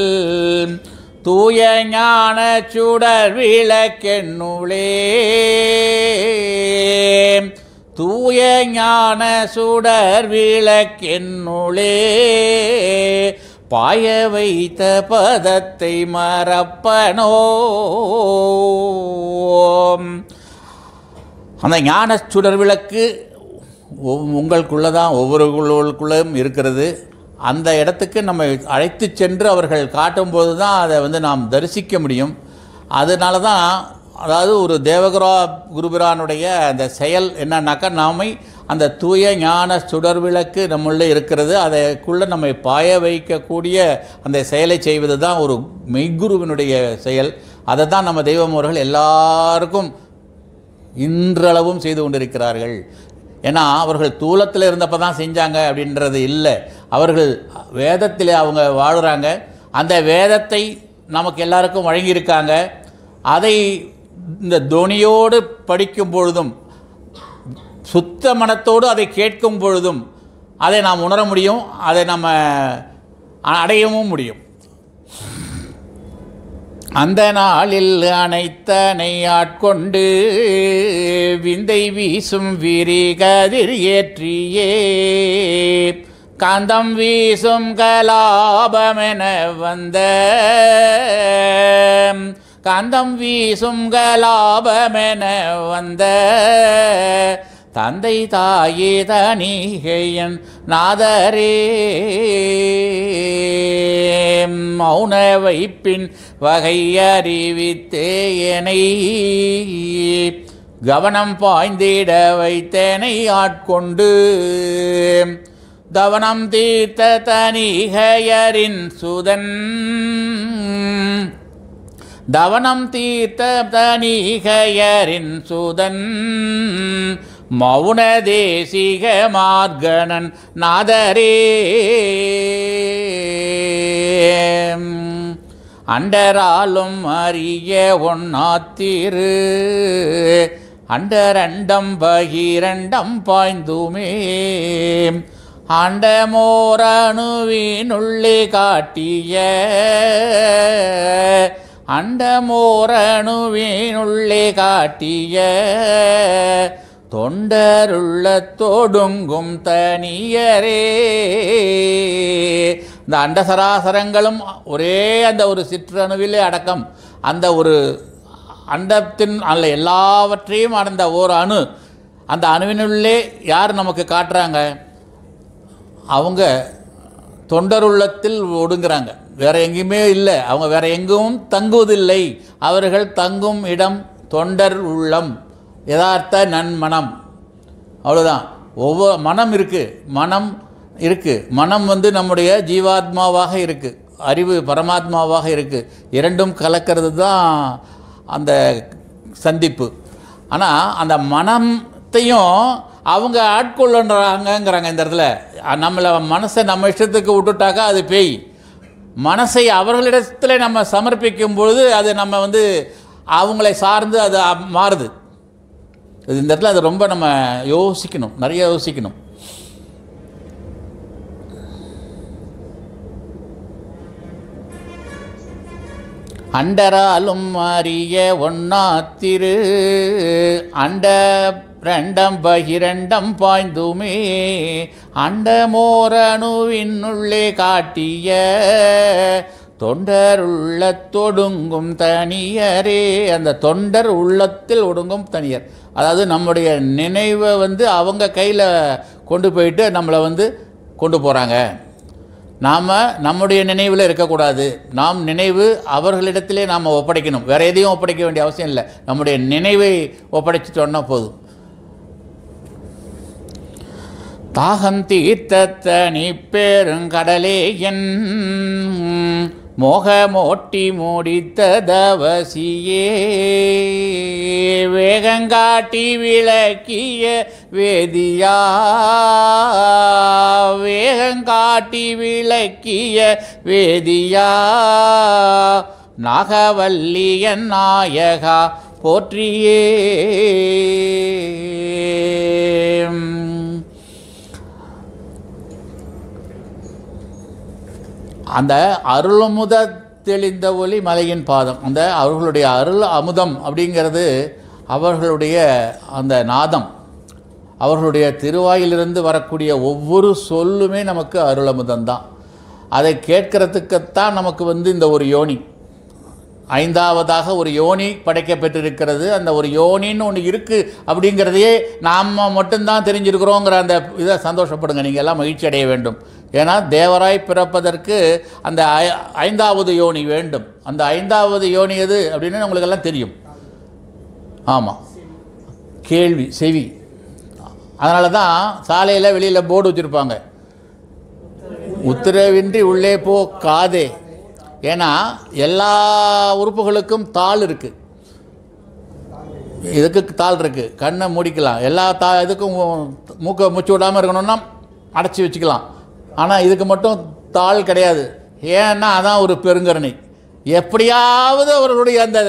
தூய ஞான சுடர் விளக்கென்னுளே, தூய ஞான சுடர் விளக்கென்னுளே பாய வைத்த பதத்தை மறப்பனோ. அந்த ஞான சுடர் விளக்கு உங்களுக்குள்ளதான், ஒவ்வொருக்குள்ளும் இருக்கிறது. அந்த இடத்துக்கு நம்ம அழைத்து சென்று அவர்கள் காட்டும்போது தான் அதை நாம் தரிசிக்க முடியும். அதனால தான், அதாவது ஒரு குருபிரானுடைய அந்த செயல் என்னன்னாக்கா, நாமை அந்த தூய ஞான சுடர் விளக்கு நம்மளே இருக்கிறது, அதைக்குள்ளே நம்மை பாய வைக்கக்கூடிய அந்த செயலை செய்வது தான் ஒரு மெய்குருவினுடைய செயல். அதை தான் நம்ம தெய்வம் அவர்கள் எல்லாருக்கும் இன்றளவும் செய்து கொண்டிருக்கிறார்கள். ஏன்னா அவர்கள் தூலத்தில் இருந்தப்போ தான் செஞ்சாங்க அப்படின்றது இல்லை, அவர்கள் வேதத்தில் அவங்க வாழுறாங்க. அந்த வேதத்தை நமக்கு எல்லாருக்கும் வழங்கியிருக்காங்க. அதை இந்த தொனியோடு படிக்கும் பொழுதும், சுத்த மனத்தோடு அதை கேட்கும் பொழுதும் அதை நாம் உணர முடியும், அதை நம்ம அடையவும் முடியும். அந்த நாளில் அனைத்தனை ஆட்கொண்டு விந்தை வீசும் விரிகதிர் ஏற்றியே காந்தம் வீசும் கலாபமென வந்த, காந்தம் வீசும் கலாபமென வந்த தந்தை தாயே தனிகையன் நாதரே மௌன வைப்பின் வகை அறிவித்தேனை கவனம் பாய்ந்திட வைத்தேனை ஆட்கொண்டு தவனம் தீர்த்த தனிகையரின் சுதன், தவனம் தீர்த்த தனிகையரின் சுதன் மௌன தேசிக மார்கணன் நாதரே அண்டராலும் அறிய ஒன்னாத்திரு அண்டரண்டம் பகிரண்டம் பாய்ந்துமே அண்டமோரணுவினுள்ளே காட்டிய அண்டமோரணுவினுள்ளே காட்டிய தொண்டருள்ளத்தோடுங்கும் தனியரே. இந்த அண்டசராசரங்களும் ஒரே அந்த ஒரு சிற்றணுவிலே அடக்கம். அந்த ஒரு அண்டத்தின் அல்ல எல்லாவற்றையும் அடந்த ஓர் அணு. அந்த அணுவினுள்ளே யார் நமக்கு காட்டுறாங்க? அவங்க தொண்டருள்ளத்தில் ஒடுங்குறாங்க. வேறு எங்கேயுமே இல்லை. அவங்க வேறு எங்கும் தங்குவதில்லை. அவர்கள் தங்கும் இடம் தொண்டர் உள்ளம், யதார்த்த நன்மனம். அவ்வளோதான். ஒவ்வொரு மனம் இருக்குது. மனம் நம்முடைய ஜீவாத்மாவாக இருக்குது, அறிவு பரமாத்மாவாக இருக்குது. இரண்டும் கலக்கிறது தான் அந்த சந்திப்பு. ஆனால் அந்த மனத்தையும் அவங்க ஆட்கொள்ளுறாங்கங்கிறாங்க இந்த இடத்துல. நம்மளை மனசை நம்ம இஷ்டத்துக்கு விட்டுட்டாக்கா அது பேய். மனசை அவர்களிடத்தில் நம்ம சமர்ப்பிக்கும் பொழுது அது நம்ம அவங்களை சார்ந்து அது மாறுது. இந்த இடத்துல அது ரொம்ப நம்ம யோசிக்கணும், நிறைய யோசிக்கணும். அண்டராலும் அறிய ஒன்னாத்திரு அண்ட பிரண்டம் பகிரண்டம் பாய்ந்துமே அண்டமோரணுவினுள்ளே காட்டிய தொண்டர் உள்ளத்தொடுங்கும் தனியரே. அந்த தொண்டர் உள்ளத்தில் ஒடுங்கும் தனியர், அதாவது நம்முடைய நினைவை அவங்க கையில் கொண்டு போயிட்டு நம்மளை கொண்டு போகிறாங்க. நாம் நம்முடைய நினைவில் இருக்கக்கூடாது. நாம் நினைவு அவர்களிடத்திலே நாம் ஒப்படைக்கணும். வேறு எதையும் ஒப்படைக்க வேண்டிய அவசியம் இல்லை. நம்முடைய நினைவை ஒப்படைச்சிட்டோன்னா போதும். தாகம் தீர்த்த நீ பெருங்கடலே என் மோகமோட்டி மூடித்த தவசியே வேகங்காட்டி விளக்கிய வேதியா வேகங்காட்டி விளக்கிய வேதியா நாகவல்லியன் நாயகா போற்றியே. அந்த அருளமுத தெளிந்த ஒளி மலையின் பாதம், அந்த அவர்களுடைய அருள் அமுதம் அப்படிங்கிறது அவர்களுடைய அந்த நாதம். அவர்களுடைய திருவாயிலிருந்து வரக்கூடிய ஒவ்வொரு சொல்லுமே நமக்கு அருளமுதம்தான். அதை கேட்கறதுக்குத்தான் நமக்கு இந்த ஒரு யோனி, ஐந்தாவதாக ஒரு யோனி படைக்கப்பட்டிருக்கிறது. அந்த ஒரு யோனின்னு ஒன்று இருக்குது அப்படிங்கிறதையே நாம் மட்டும்தான் தெரிஞ்சிருக்கிறோங்கிற அந்த இதை சந்தோஷப்படுங்க. நீங்கள் எல்லாம் மகிழ்ச்சி அடைய வேண்டும். ஏன்னா தேவராய் பிறப்பதற்கு அந்த ஐந்தாவது யோனி வேண்டும். அந்த ஐந்தாவது யோனி எது அப்படின்னு உங்களுக்கெல்லாம் தெரியும். ஆமாம், கேள்வி, செவி. அதனால தான் சாலையில் வெளியில் போர்டு வச்சுருப்பாங்க, உத்தரவின்றி உள்ளே போ காதே. ஏன்னா எல்லா உறுப்புகளுக்கும் தாள் இருக்குது. இதுக்கு தாள் இருக்குது, கண்ணை மூடிக்கலாம். எல்லா இதுக்கும் மூக்கை மூச்சு விடாமல் இருக்கணும்னா அடைச்சி வச்சுக்கலாம். ஆனால் இதுக்கு மட்டும் தாள் கிடையாது. ஏன்னா அதான் ஒரு பெருங்கருணை. எப்படியாவது அவர்களுடைய அந்த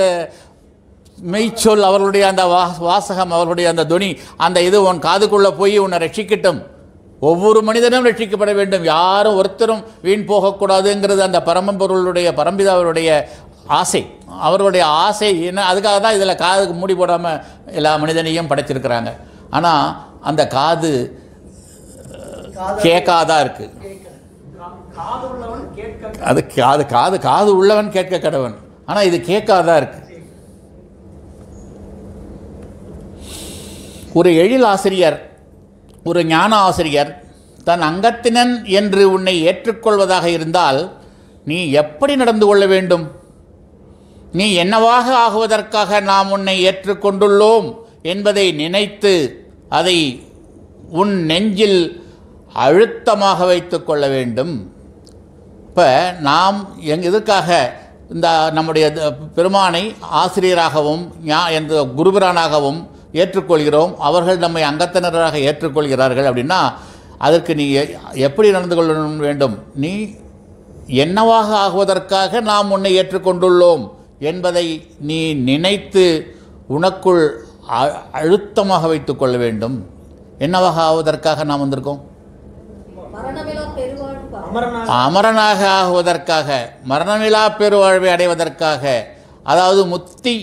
மெய்ச்சொல், அவர்களுடைய அந்த வாசகம், அவர்களுடைய அந்த துணி, அந்த இது உன் காதுக்குள்ளே போய் உன்னை ரட்சிக்கட்டும். ஒவ்வொரு மனிதனும் ரட்சிக்கப்பட வேண்டும், யாரும் ஒருத்தரும் வீண் போகக்கூடாதுங்கிறது அந்த பரமபொருளுடைய பரம்பிதாவுடைய ஆசை. அவருடைய ஆசை என்ன, அதுக்காக தான் இதில் காதுக்கு மூடி போடாமல் எல்லா மனிதனையும் படைச்சிருக்கிறாங்க. ஆனால் அந்த காது கேட்காதான் இருக்கு. அது காது காது காது உள்ளவன் கேட்க கடவன். ஆனால் இது கேட்காதான் இருக்கு. ஒரு எழில் ஆசிரியர், ஒரு ஞான ஆசிரியர் தன் அங்கத்தினன் என்று உன்னை ஏற்றுக்கொள்வதாக இருந்தால் நீ எப்படி நடந்து கொள்ள வேண்டும்? நீ என்னவாக ஆகுவதற்காக நாம் உன்னை ஏற்றுக்கொண்டுள்ளோம் என்பதை நினைத்து அதை உன் நெஞ்சில் அழுத்தமாக வைத்து கொள்ள வேண்டும். இப்போ நாம் எதற்காக இந்த நம்முடைய பெருமானை ஆசிரியராகவும் என்ற குருபிரானாகவும் ஏற்றுக்கொள்கிறோம், அவர்கள் நம்மை அங்கத்தினராக ஏற்றுக்கொள்கிறார்கள் அப்படின்னா அதற்கு நீ எப்படி நடந்து கொள்ள வேண்டும்? நீ என்னவாக ஆகுவதற்காக நாம் உன்னை ஏற்றுக்கொண்டுள்ளோம் என்பதை நீ நினைத்து உனக்குள் அழுத்தமாக வைத்து கொள்ள வேண்டும். என்னவாக ஆவதற்காக நாம் வந்திருக்கோம்? அமரனாக ஆகுவதற்காக, மரணமிலா பெருவாழ்வை அடைவதற்காக, அதாவது முக்தி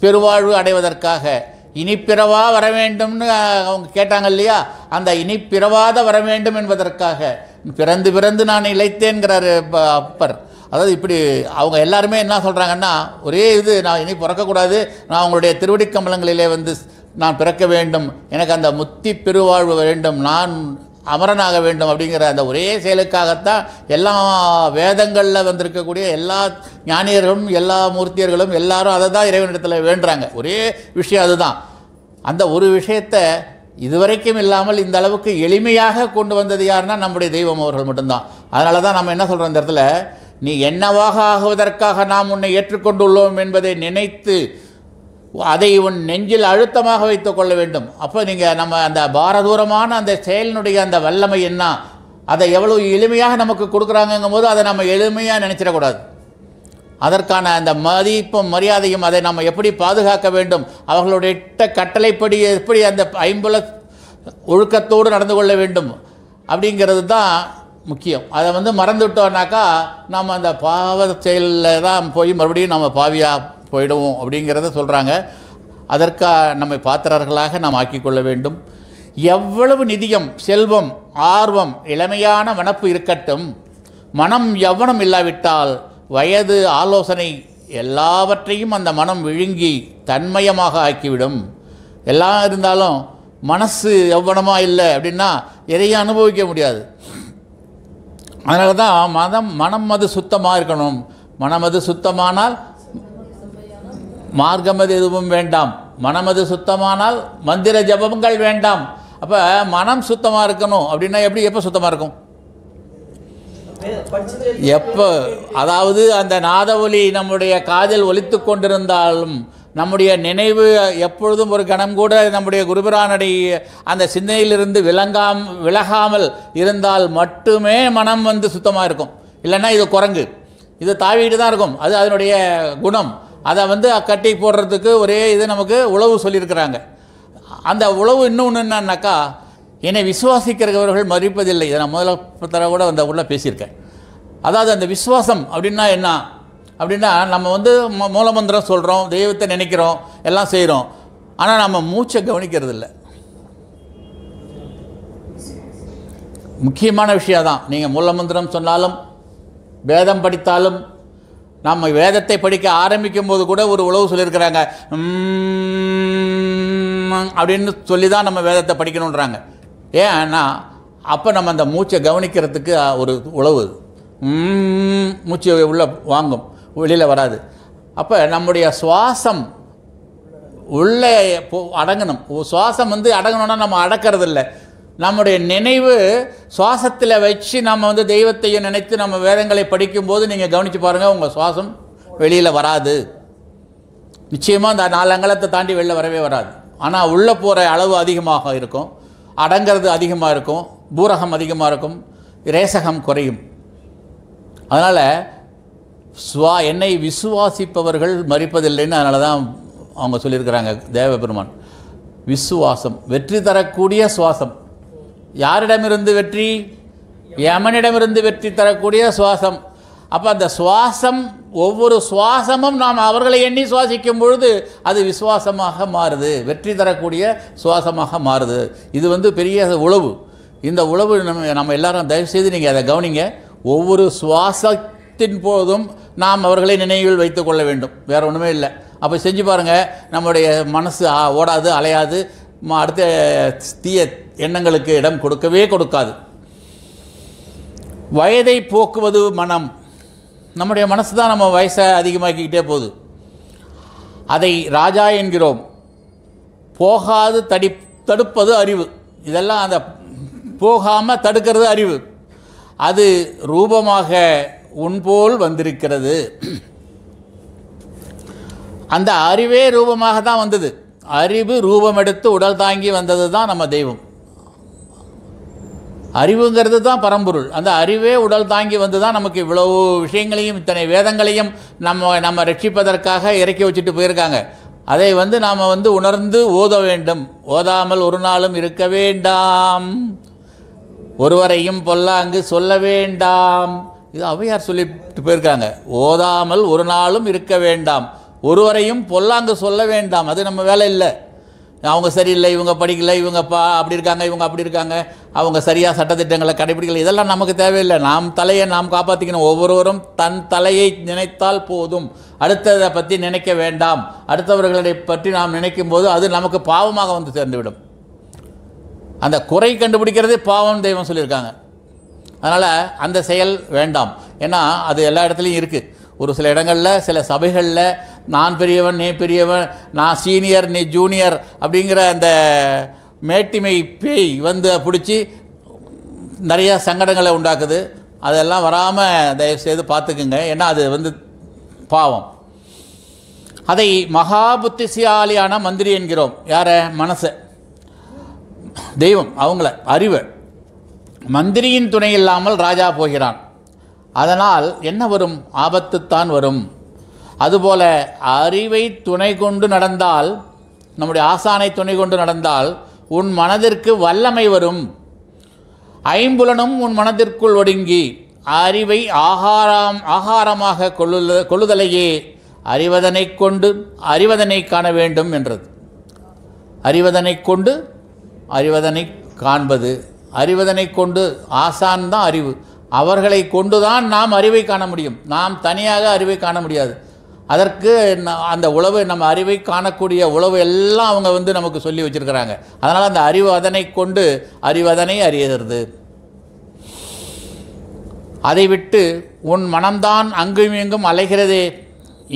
பெருவாழ்வு அடைவதற்காக. இனிப்பிறவா வர வேண்டும்னு அவங்க கேட்டாங்க இல்லையா, அந்த இனிப்பிறவாத வர வேண்டும் என்பதற்காக பிறந்து பிறந்து நான் இளைத்தேன்கிறாரு அப்பர். அதாவது இப்படி அவங்க எல்லாருமே என்ன சொல்கிறாங்கன்னா, ஒரே இது, நான் இனி பிறக்கக்கூடாது, நான் உங்களுடைய திருவடி கமலங்களிலே வந்து நான் பிறக்க வேண்டும், எனக்கு அந்த முத்தி பெருவாழ்வு வேண்டும், நான் அமரனாக வேண்டும் அப்படிங்கிற அந்த ஒரே செயலுக்காகத்தான் எல்லா வேதங்களில் வந்திருக்கக்கூடிய எல்லா ஞானியர்களும் எல்லா மூர்த்தியர்களும் எல்லாரும் அதை தான் இறைவனிடத்தில் வேண்டுறாங்க. ஒரே விஷயம் அதுதான். அந்த ஒரு விஷயத்தை இதுவரைக்கும் இல்லாமல் இந்த அளவுக்கு எளிமையாக கொண்டு வந்தது யாருன்னா நம்முடைய தெய்வம் அவர்கள் மட்டும்தான். அதனால தான் நம்ம என்ன சொல்கிறோம் இந்த இடத்துல, நீ என்னவாக ஆகுவதற்காக நாம் உன்னை ஏற்றுக்கொண்டுள்ளோம் என்பதை நினைத்து அதை உன் நெஞ்சில் அழுத்தமாக வைத்து கொள்ள வேண்டும். அப்போ நீங்கள் நம்ம அந்த பாரதூரமான அந்த செயலினுடைய அந்த வல்லமை என்ன, அதை எவ்வளோ எளிமையாக நமக்கு கொடுக்குறாங்கங்கும் போது அதை நம்ம எளிமையாக நினச்சிடக்கூடாது. அதற்கான அந்த மதிப்பும் மரியாதையும் அதை நம்ம எப்படி பாதுகாக்க வேண்டும், அவர்களுடைய கட்டளைப்படி எப்படி அந்த ஐம்புல ஒழுக்கத்தோடு நடந்து கொள்ள வேண்டும் அப்படிங்கிறது தான் முக்கியம். அதை வந்து மறந்துவிட்டோம்னாக்கா நம்ம அந்த பாவ செயலில் தான் போய் மறுபடியும் நம்ம பாவியாக போயிடுவோம் அப்படிங்கிறத சொல்கிறாங்க. அதற்காக நம்மை பாத்திரர்களாக நாம் ஆக்கிக்கொள்ள வேண்டும். எவ்வளவு நிதியம், செல்வம், ஆர்வம், இளமையான மனப்பு இருக்கட்டும், மனம் யவ்வனம் இல்லாவிட்டால் வயது, ஆலோசனை எல்லாவற்றையும் அந்த மனம் விழுங்கி தன்மயமாக ஆக்கிவிடும். எல்லாம் இருந்தாலும் மனசு யவ்வனமாக இல்லை அப்படின்னா எதையும் அனுபவிக்க முடியாது. அதனால தான் மனம் அது சுத்தமாக இருக்கணும். மனமது சுத்தமானால் மார்க்கமது எதுவும் வேண்டாம், மனமது சுத்தமானால் மந்திர ஜபங்கள் வேண்டாம். அப்போ மனம் சுத்தமாக இருக்கணும் அப்படின்னா எப்படி, எப்போ சுத்தமாக இருக்கும்? எப்போ, அதாவது அந்த நாத ஒலி நம்முடைய காதில் ஒலித்து கொண்டிருந்தாலும் நம்முடைய நினைவு எப்பொழுதும் ஒரு கணம் கூட நம்முடைய குருபிரானடி அந்த சிந்தனையிலிருந்து விலகாமல் இருந்தால் மட்டுமே மனம் வந்து சுத்தமாக இருக்கும். இல்லைன்னா இது குரங்கு, இது தாவிட்டு தான் இருக்கும். அது அதனுடைய குணம். அதை வந்து கட்டி போடுறதுக்கு ஒரே இது நமக்கு உளவு சொல்லியிருக்கிறாங்க. அந்த உளவு இன்னொன்று என்னன்னாக்கா, என்னை விசுவாசிக்கிறவர்கள் மதிப்பதில்லை. இதை நான் முதல்ல தடவை கூட அந்த உள்ள பேசியிருக்கேன். அதாவது அந்த விசுவாசம் அப்படின்னா என்ன அப்படின்னா, நம்ம வந்து மூலமந்திரம் சொல்கிறோம், தெய்வத்தை நினைக்கிறோம், எல்லாம் செய்கிறோம், ஆனால் நம்ம மூச்சை கவனிக்கிறது இல்லை. முக்கியமான விஷயம் தான். நீங்கள் மூலமந்திரம் சொன்னாலும் வேதம் படித்தாலும், நம்ம வேதத்தை படிக்க ஆரம்பிக்கும் போது கூட ஒரு உளவு சொல்லியிருக்கிறாங்க, அப்படின்னு சொல்லி தான் நம்ம வேதத்தை படிக்கணுன்றாங்க. ஏன்னா அப்போ நம்ம அந்த மூச்சை கவனிக்கிறதுக்கு ஒரு உளவு, மூச்சை உள்ள வாங்கும், வெளியில் வராது. அப்போ நம்முடைய சுவாசம் உள்ளே அடங்கணும். சுவாசம் வந்து அடங்கணும்னா நம்ம அடக்கிறது இல்லை. நம்முடைய நினைவு சுவாசத்தில் வச்சு நம்ம வந்து தெய்வத்தையும் நினைத்து நம்ம வேதங்களை படிக்கும்போது நீங்கள் கவனித்து பாருங்கள், உங்கள் சுவாசம் வெளியில் வராது. நிச்சயமாக அந்த 4 அங்கலத்தை தாண்டி வெளில வரவே வராது. ஆனால் உள்ளே போகிற அளவு அதிகமாக இருக்கும், அடங்கிறது அதிகமாக இருக்கும், பூரகம் அதிகமாக இருக்கும், ரேசகம் குறையும். அதனால் என்னை விசுவாசிப்பவர்கள் மறிப்பதில்லைன்னு அதனால தான் அவங்க சொல்லியிருக்கிறாங்க தேவபெருமான். விசுவாசம் வெற்றி தரக்கூடிய சுவாசம். யாரிடமிருந்து வெற்றி? யமனிடமிருந்து வெற்றி தரக்கூடிய சுவாசம். அப்போ அந்த சுவாசம், ஒவ்வொரு சுவாசமும் நாம் அவர்களை எண்ணி சுவாசிக்கும் பொழுது அது விசுவாசமாக மாறுது, வெற்றி தரக்கூடிய சுவாசமாக மாறுது. இது வந்து பெரிய உளவு. இந்த உளவு நம்ம எல்லாரும் தயவுசெய்து நீங்கள் அதை கவனிங்க. ஒவ்வொரு சுவாசத்தின் போதும் நாம் அவர்களை நினைவில் வைத்து கொள்ள வேண்டும், வேறு ஒன்றுமே இல்லை. அப்போ செஞ்சு பாருங்கள், நம்முடைய மனசு ஓடாது, அலையாது, அடுத்த தீய எண்ணங்களுக்கு இடம் கொடுக்கவே கொடுக்காது. வயதை போக்குவது மனம். நம்முடைய மனசு தான் நம்ம வயசை அதிகமாக்கிக்கிட்டே போகுது. அதை ராஜா என்கிறோம். போகாது தடுப்பது அறிவு. இதெல்லாம் அந்த போகாமல் தடுக்கிறது அறிவு. அது ரூபமாக உன்போல் வந்திருக்கிறது. அந்த அறிவே ரூபமாக தான் வந்தது. அறிவு ரூபம் எடுத்து உடல் தாங்கி வந்தது தான் நம்ம தெய்வம். அறிவுங்கிறது தான் பரம்பொருள். அந்த அறிவே உடல் தாங்கி வந்து தான் நமக்கு இவ்வளவு விஷயங்களையும் இத்தனை வேதங்களையும் நம்ம ரட்சிப்பதற்காக இறக்கி வச்சுட்டு போயிருக்காங்க. அதை வந்து நாம் வந்து உணர்ந்து ஓத வேண்டும். ஓதாமல் ஒரு நாளும் இருக்க வேண்டாம், ஒருவரையும் பொல்லாங்கு சொல்ல வேண்டாம். இது ஔவையார் சொல்லிட்டு போயிருக்காங்க. ஓதாமல் ஒரு நாளும் இருக்க வேண்டாம், ஒருவரையும் பொல்லாங்கு சொல்ல வேண்டாம். அது நம்ம வேலை இல்லை. அவங்க சரியில்லை, இவங்க படிக்கலை, இவங்க அப்படி இருக்காங்க, இவங்க அப்படி இருக்காங்க, அவங்க சரியாக சட்டத்திட்டங்களை கடைபிடிக்கலை, இதெல்லாம் நமக்கு தேவையில்லை. நாம் தலையை நாம் காப்பாற்றிக்கணும். ஒவ்வொருவரும் தன் தலையை நினைத்தால் போதும், அடுத்ததை பற்றி நினைக்க வேண்டாம். அடுத்தவர்களை பற்றி நாம் நினைக்கும் போது அது நமக்கு பாவமாக வந்து சேர்ந்துவிடும். அந்த குறை கண்டுபிடிக்கிறதே பாவம் தெய்வம் சொல்லியிருக்காங்க. அதனால் அந்த செயல் வேண்டாம். ஏன்னா அது எல்லா இடத்துலையும் இருக்குது. ஒரு சில இடங்களில், சில சபைகளில் நான் பெரியவன், நீ பெரியவன், நான் சீனியர், நீ ஜூனியர் அப்படிங்கிற அந்த மேட்டிமை பேய் வந்து பிடிச்சி நிறையா சங்கடங்களை உண்டாக்குது. அதெல்லாம் வராமல் தயவுசெய்து பார்த்துக்குங்க. ஏன்னா அது வந்து பாவம். அதை மகா புத்திசாலியான மந்திரி என்கிறோம். யாரை? மனசை, தெய்வம், அவங்கள, அறிவை. மந்திரியின் துணை இல்லாமல் ராஜா போகிறான். அதனால் என்ன வரும்? ஆபத்துத்தான் வரும். அதுபோல அறிவை துணை கொண்டு நடந்தால், நம்முடைய ஆசானை துணை கொண்டு நடந்தால் உன் மனதிற்கு வல்லமை வரும். ஐம்புலனும் உன் மனதிற்குள் ஒடுங்கி அறிவை ஆகாரமாக கொள்ளுதலையே அறிவதனை கொண்டு அறிவதனை காண வேண்டும் என்றது. அறிவதனை கொண்டு அறிவதனை காண்பது, அறிவதனை கொண்டு ஆசான் தான் அறிவு. அவர்களை கொண்டுதான் நாம் அறிவை காண முடியும். நாம் தனியாக அறிவை காண முடியாது. அதற்கு அந்த உளவு, நம்ம அறிவை காணக்கூடிய உளவு எல்லாம் அவங்க வந்து நமக்கு சொல்லி வச்சிருக்கிறாங்க. அதனால் அந்த அறிவு அதனை கொண்டு அறிவதனை அறியறது. அதை விட்டு உன் மனம்தான் அங்கும் இங்கும் அலைகிறதே.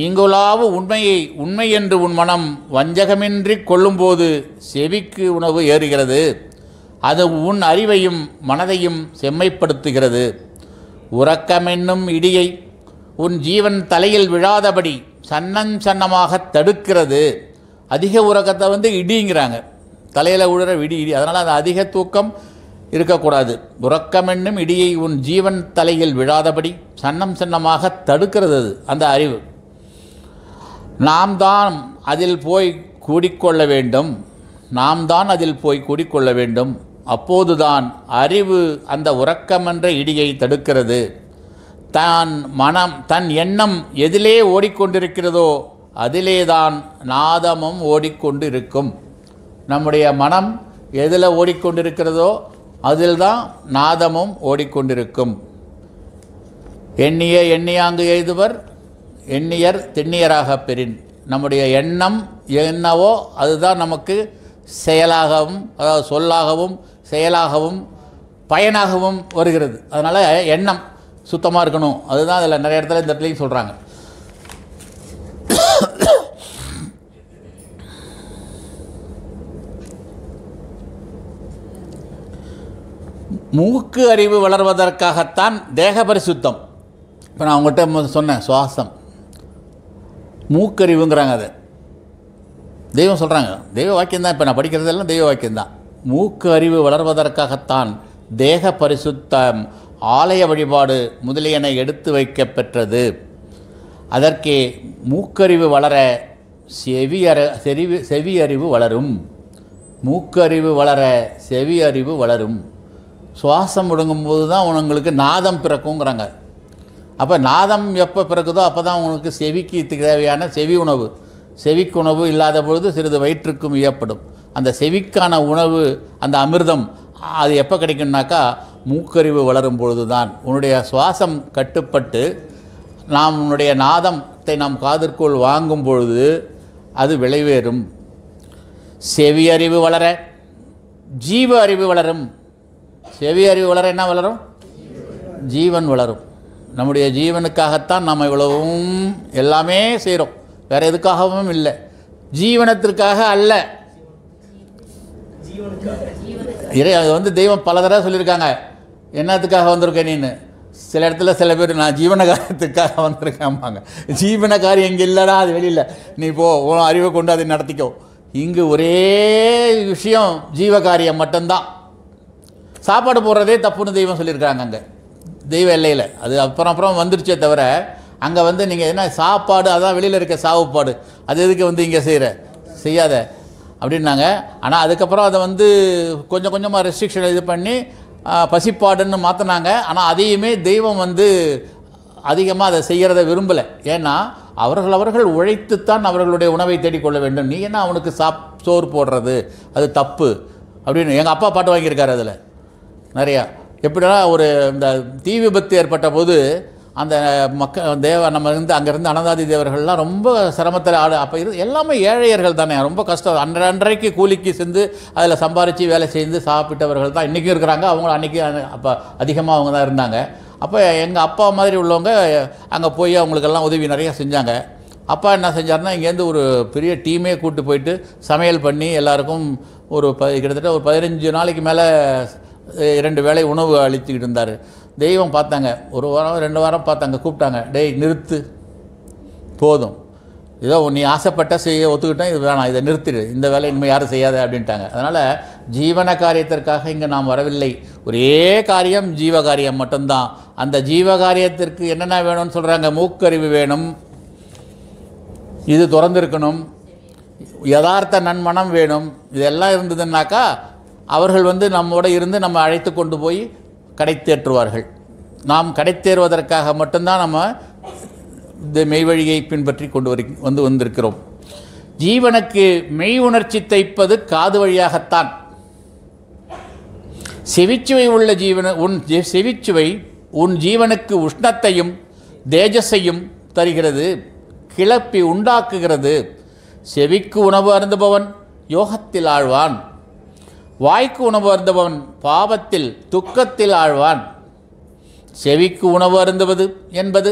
இங்குலாவு உண்மையை உண்மை என்று உன் மனம் வஞ்சகமின்றி கொள்ளும்போது செவிக்கு உணவு ஏறுகிறது. அது உன் அறிவையும் மனதையும் செம்மைப்படுத்துகிறது. உறக்கமென்னும் இடியை உன் ஜீவன் தலையில் விழாதபடி சன்னமாக தடுக்கிறது. அதிக உறக்கத்தை வந்து இடிங்கிறாங்க, தலையில் விழுற இடி. அதனால் அந்த அதிக தூக்கம் இருக்கக்கூடாது. உறக்கமென்னும் இடியை உன் ஜீவன் தலையில் விழாதபடி சன்னமாக தடுக்கிறது அந்த அறிவு. நாம் தான் அதில் போய் கூடிக்கொள்ள வேண்டும். நாம் தான் அதில் போய் கூடிக்கொள்ள வேண்டும். அப்போதுதான் அறிவு அந்த உறக்கமென்ற இடியை தடுக்கிறது. தன் எண்ணம் எதிலே ஓடிக்கொண்டிருக்கிறதோ அதிலேதான் நாதமும் ஓடிக்கொண்டிருக்கும். நம்முடைய மனம் எதில் ஓடிக்கொண்டிருக்கிறதோ அதில்தான் நாதமும் ஓடிக்கொண்டிருக்கும். எண்ணிய எண்ணியாங்கு எய்துவர் எண்ணியர் திண்ணியராக பெறின். நம்முடைய எண்ணம் என்னவோ அதுதான் நமக்கு செயலாகவும், அதாவது சொல்லாகவும் செயலாகவும் பயனாகவும் வருகிறது. அதனால் எண்ணம் சுத்தமாக இருக்கணும். அதுதான் அதில் நிறைய இடத்துல இந்த இடத்துலையும் சொல்கிறாங்க. மூக்கு அறிவு வளர்வதற்காகத்தான் தேக பரிசுத்தம். இப்போ நான் உங்கள்கிட்ட சொன்னேன், சுவாசம் மூக்கறிவுங்கிறாங்க. அது தெய்வம் சொல்கிறாங்க, தெய்வ வாக்கியம்தான். இப்போ நான் படிக்கிறதெல்லாம் தெய்வ வாக்கியம்தான். மூக்கு அறிவு வளர்வதற்காகத்தான் தேக பரிசுத்தம், ஆலய வழிபாடு முதலியன எடுத்து வைக்க பெற்றது. அதற்கே மூக்கறிவு வளர செவி அறிவு வளரும். மூக்கறிவு வளர செவி அறிவு வளரும். சுவாசம் முடங்கும்போது தான் உங்களுக்கு நாதம் பிறக்குங்கிறாங்க. அப்போ நாதம் எப்போ பிறக்குதோ அப்போ தான் உங்களுக்கு செவிக்கு தேவையான செவி உணவு. செவிக்கு உணவு இல்லாத பொழுது சிறிது வயிற்றுக்கும் இயப்படும். அந்த செவிக்கான உணவு, அந்த அமிர்தம், அது எப்போ கிடைக்கும்னாக்கா மூக்கறிவு வளரும் பொழுது தான். உன்னுடைய சுவாசம் கட்டுப்பட்டு நாம் உன்னுடைய நாதத்தை நாம் காதிற்குள் வாங்கும் பொழுது அது விளைவேறும். செவி அறிவு வளர ஜீவ அறிவு வளரும். செவி அறிவு வளர என்ன வளரும்? ஜீவன் வளரும். நம்முடைய ஜீவனுக்காகத்தான் நாம் இவ்வளவும் எல்லாமே செய்கிறோம், வேறு எதுக்காகவும் இல்லை. ஜீவனத்திற்காக அல்ல. அது வந்து தெய்வம் பல தடவை சொல்லியிருக்காங்க, என்னத்துக்காக வந்திருக்கேன் நீன்னு. சில இடத்துல சில பேர் நான் ஜீவன காரியத்துக்காக வந்திருக்கேன்பாங்க. ஜீவன காரியம் இங்கே இல்லைடா, அது வெளியில், நீ போ, உன் அறிவை கொண்டு அதை நடத்திக்கோ. இங்கு ஒரே விஷயம் ஜீவ காரியம் மட்டும்தான். சாப்பாடு போடுறதே தப்புன்னு தெய்வம் சொல்லியிருக்காங்க அங்கே தெய்வ எல்லையில். அது அப்புறம் வந்துருச்சே தவிர, அங்கே வந்து நீங்கள் என்ன சாப்பாடு, அதான் வெளியில் இருக்க சாவுப்பாடு, அது எதுக்கு வந்து இங்கே செய்யாத அப்படின்னாங்க. ஆனால் அதுக்கப்புறம் அதை வந்து கொஞ்சம் கொஞ்சமாக ரெஸ்ட்ரிக்ஷன் இது பண்ணி பசிப்பாடுன்னு மாற்றினாங்க. ஆனால் அதையுமே தெய்வம் வந்து அதிகமாக அதை செய்கிறத விரும்பலை. ஏன்னா அவர்கள் உழைத்துத்தான் அவர்களுடைய உணவை தேடிக்கொள்ள வேண்டும். நீ என்ன அவனுக்கு சோறு போடுறது, அது தப்பு அப்படின்னு எங்கள் அப்பா பாட்டு வாங்கியிருக்காரு. அதில் நிறையா எப்படின்னா, ஒரு இந்த தீ விபத்து ஏற்பட்ட போது அந்த நம்ம அங்கேருந்து அனந்தாதி தேவர்கள்லாம் ரொம்ப சிரமத்தில் அப்போ எல்லாமே ஏழையர்கள் தானே, ரொம்ப கஷ்டம். அன்றைக்கு கூலிக்கு சென்று அதில் சம்பாரித்து வேலை செய்து சாப்பிட்டவர்கள் தான் இன்றைக்கும் இருக்கிறாங்க. அவங்க அன்றைக்கி அப்போ அதிகமாக அவங்க தான் இருந்தாங்க. அப்போ எங்கள் அப்பா மாதிரி உள்ளவங்க அங்கே போய் அவங்களுக்கெல்லாம் உதவி நிறையா செஞ்சாங்க. அப்பா என்ன செஞ்சாருன்னா, இங்கேருந்து ஒரு பெரிய டீமே கூப்பிட்டு போயிட்டு சமையல் பண்ணி எல்லாருக்கும் கிட்டத்தட்ட ஒரு 15 நாளைக்கு மேலே 2 வேளை உணவு அளித்துக்கிட்டு இருந்தார். தெய்வம் பார்த்தாங்க, 1 வாரம் 2 வாரம் பார்த்தாங்க, கூப்பிட்டாங்க, டேய் நிறுத்து, போதும், ஏதோ நீ ஆசைப்பட்ட செய்ய ஒத்துக்கிட்டேன், இது வேணாம், இதை நிறுத்திடு, இந்த வேலை இனிமேல் யாரும் செய்யாத அப்படின்ட்டாங்க. அதனால் ஜீவன காரியத்திற்காக இங்கே நாம் வரவில்லை. ஒரே காரியம் ஜீவகாரியம் மட்டும்தான். அந்த ஜீவகாரியத்திற்கு என்னென்ன வேணும்னு சொல்கிறாங்க, மூக்கறிவு வேணும், இது திறந்திருக்கணும், யதார்த்த நன்மனம் வேணும். இதெல்லாம் இருந்ததுன்னாக்கா அவர்கள் நம்மோட இருந்து நம்ம அழைத்து கொண்டு போய் கடை தேற்றுவார்கள். நாம் கடை தேறுவதற்காக மட்டும்தான் நம்ம இந்த மெய்வழியை பின்பற்றி கொண்டு வந்திருக்கிறோம். ஜீவனுக்கு மெய் உணர்ச்சி தைப்பது காது வழியாகத்தான். செவிச்சுவை உள்ள செவிச்சுவை உன் ஜீவனுக்கு உஷ்ணத்தையும் தேஜஸையும் தருகிறது, கிளப்பி உண்டாக்குகிறது. செவிக்கு உணவு அருந்துபவன் யோகத்தில் ஆழ்வான், வாய்க்கு உணவு அருந்துபவன் பாவத்தில் துக்கத்தில் ஆழ்வான். செவிக்கு உணவு அருந்துவது என்பது